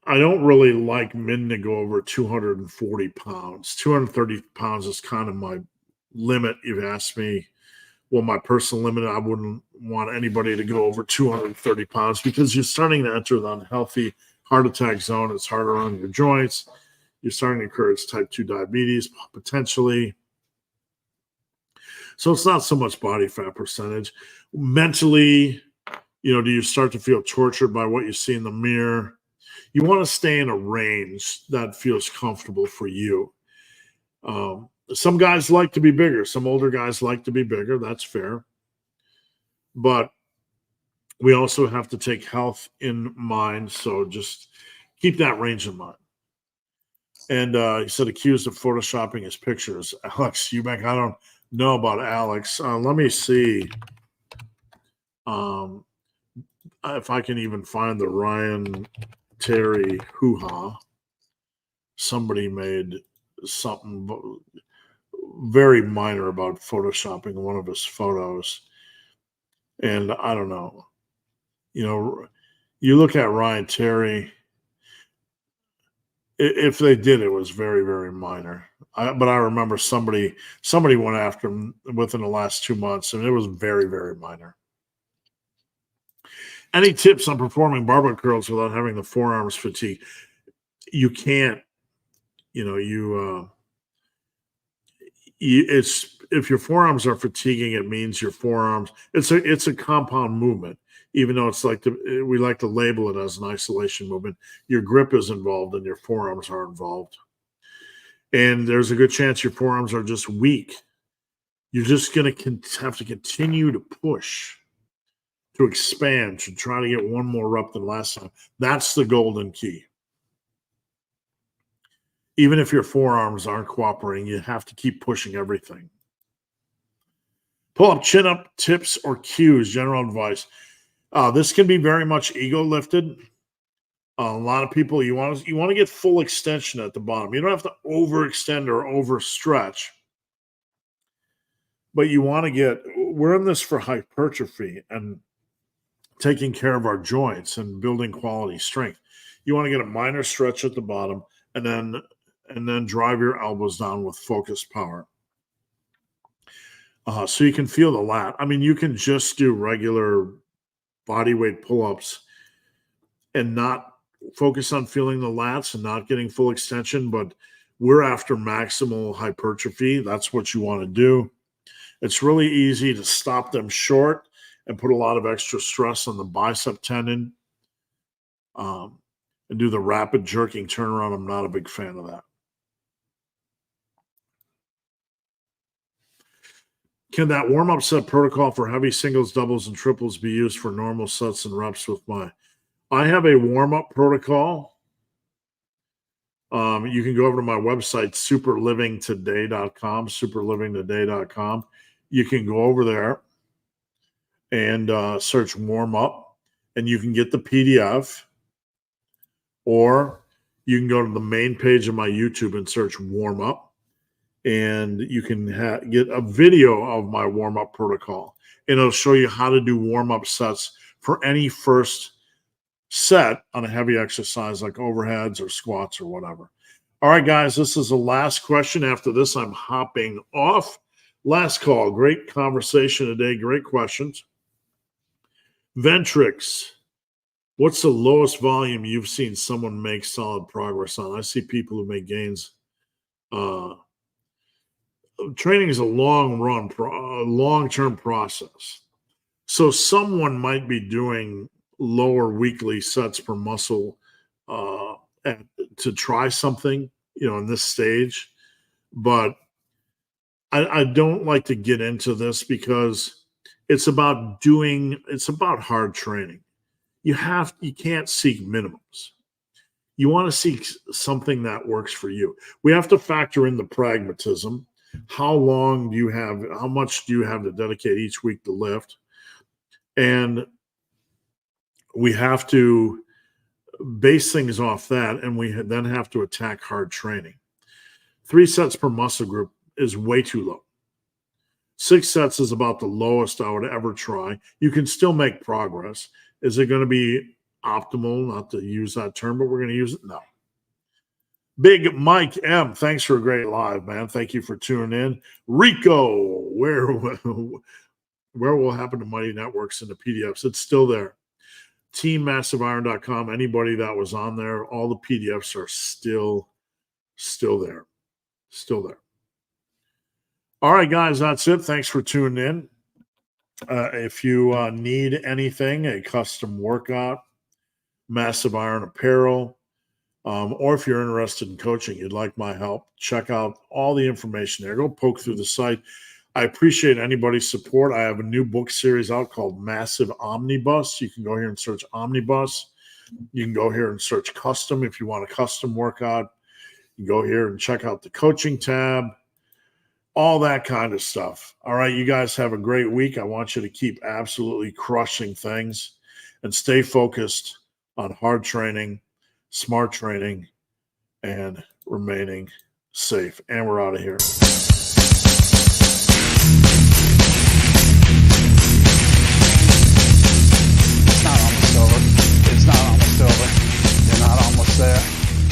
I don't really like men to go over 240 pounds. 230 pounds is kind of my limit. You've asked me, well, my personal limit, I wouldn't want anybody to go over 230 pounds because you're starting to enter the unhealthy heart attack zone. It's harder on your joints. You're starting to encourage type 2 diabetes, potentially. So it's not so much body fat percentage. Mentally, do you start to feel tortured by what you see in the mirror? You want to stay in a range that feels comfortable for you. Some guys like to be bigger. Some older guys like to be bigger. That's fair. But we also have to take health in mind. So just keep that range in mind. And he said accused of photoshopping his pictures. Alex Eubank, I don't know about Alex. Let me see if I can even find the Ryan Terry hoo-ha. Somebody made something very minor about photoshopping one of his photos. And I don't know. You look at Ryan Terry, if they did, it was very, very minor. But I remember somebody went after him within the last 2 months, and it was very, very minor. Any tips on performing barbell curls without having the forearms fatigue? You can't. It's if your forearms are fatiguing, it means your forearms. It's a compound movement, even though it's we like to label it as an isolation movement. Your grip is involved and your forearms are involved, and there's a good chance your forearms are just weak. You're just going to have to continue to push, to expand, to try to get one more rep than last time. That's the golden key. Even if your forearms aren't cooperating, you have to keep pushing everything. Pull up, chin up tips or cues, general advice. This can be very much ego lifted. A lot of people, you want to get full extension at the bottom. You don't have to overextend or overstretch, but you want to we're in this for hypertrophy and taking care of our joints and building quality strength. You want to get a minor stretch at the bottom and then drive your elbows down with focused power. So you can feel the lat. I mean, you can just do regular body weight pull-ups and not focus on feeling the lats and not getting full extension, but we're after maximal hypertrophy. That's what you want to do. It's really easy to stop them short and put a lot of extra stress on the bicep tendon and do the rapid jerking turnaround. I'm not a big fan of that. Can that warm-up set protocol for heavy singles, doubles, and triples be used for normal sets and reps with I have a warm-up protocol. You can go over to my website, superlivingtoday.com, superlivingtoday.com. You can go over there and search warm-up, and you can get the PDF, or you can go to the main page of my YouTube and search warm-up. And you can get a video of my warm-up protocol. And it'll show you how to do warm-up sets for any first set on a heavy exercise like overheads or squats or whatever. All right, guys, this is the last question. After this, I'm hopping off. Last call. Great conversation today. Great questions. Ventrix. What's the lowest volume you've seen someone make solid progress on? I see people who make gains. Training is a long-term process. So someone might be doing lower weekly sets per muscle to try something, in this stage. But I don't like to get into this because it's about hard training. You can't seek minimums. You want to seek something that works for you. We have to factor in the pragmatism. How much do you have to dedicate each week to lift? And we have to base things off that, and we then have to attack hard training. 3 sets per muscle group is way too low. 6 sets is about the lowest I would ever try. You can still make progress. Is it going to be optimal? Not to use that term, but we're going to use it? No. Big Mike M, thanks for a great live, man. Thank you for tuning in. Rico, where will happen to Mighty Networks and the PDFs? It's still there. TeamMassiveIron.com. Anybody that was on there, all the PDFs are still there. Still there. All right, guys, that's it. Thanks for tuning in. If you need anything, a custom workout, Massive Iron apparel, or if you're interested in coaching, you'd like my help, check out all the information there. Go poke through the site. I appreciate anybody's support. I have a new book series out called Massive Omnibus. You can go here and search Omnibus. You can go here and search custom if you want a custom workout. You can go here and check out the coaching tab, all that kind of stuff. All right, you guys have a great week. I want you to keep absolutely crushing things and stay focused on hard training, smart training, and remaining safe. And we're out of here. It's not almost over. It's not almost over. You're not almost there.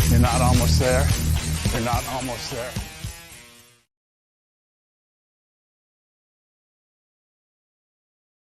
You're not almost there. You're not almost there.